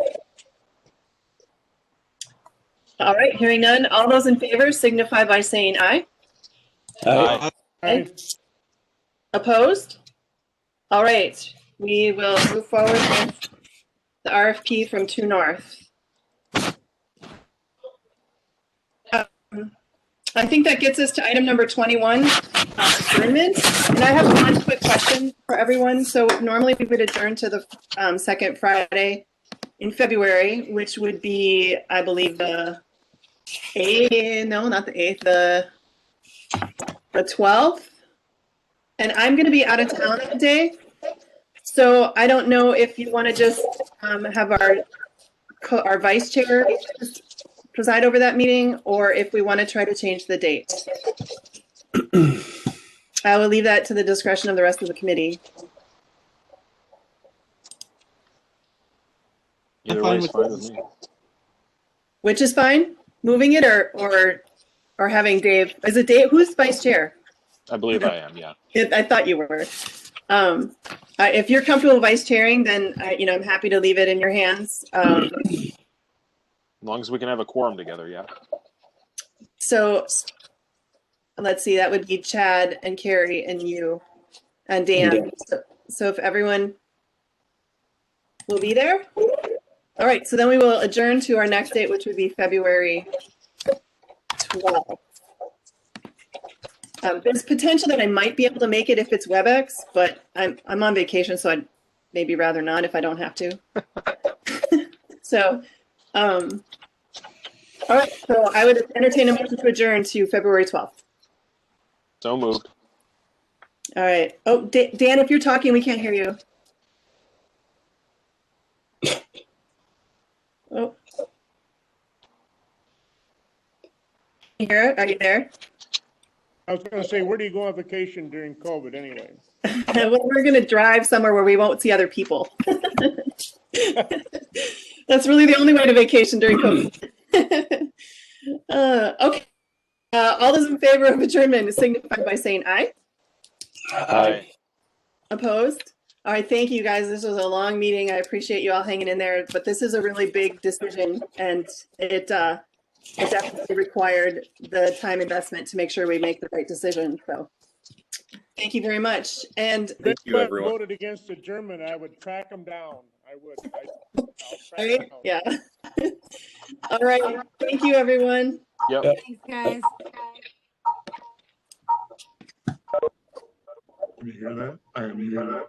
All right, hearing none. All those in favor signify by saying aye. Aye. Aye. Opposed? All right, we will move forward with the RFP from True North. I think that gets us to item number 21, adjournment. And I have one quick question for everyone. So normally we would adjourn to the second Friday in February, which would be, I believe, the 8th, no, not the 8th, the 12th. And I'm going to be out of town that day. So I don't know if you want to just have our vice chair preside over that meeting, or if we want to try to change the date. I will leave that to the discretion of the rest of the committee. Either way is fine with me. Which is fine? Moving it or having Dave? Is it Dave? Who's vice chair? I believe I am, yeah. I thought you were. If you're comfortable vice chairing, then I'm happy to leave it in your hands. As long as we can have a quorum together, yeah. So let's see, that would be Chad and Carrie and you and Dan. So if everyone will be there. All right, so then we will adjourn to our next date, which would be February 12th. There's potential that I might be able to make it if it's WebEx, but I'm on vacation, so I'd maybe rather not if I don't have to. So, all right, so I would entertain a motion to adjourn to February 12th. So moved. All right. Oh, Dan, if you're talking, we can't hear you. Oh. You hear it? Are you there? I was going to say, where do you go on vacation during COVID anyway? Well, we're going to drive somewhere where we won't see other people. That's really the only way to vacation during COVID. Okay. All those in favor of adjournment signify by saying aye. Aye. Opposed? All right, thank you guys. This was a long meeting. I appreciate you all hanging in there, but this is a really big decision, and it definitely required the time investment to make sure we make the right decision. So thank you very much. And Thank you, If I everyone. voted against adjournment, I would track them down. I would. I'll track right? them down. Yeah. All right. Thank you, everyone. Yep. Thanks, guys. You hear that? I hear that.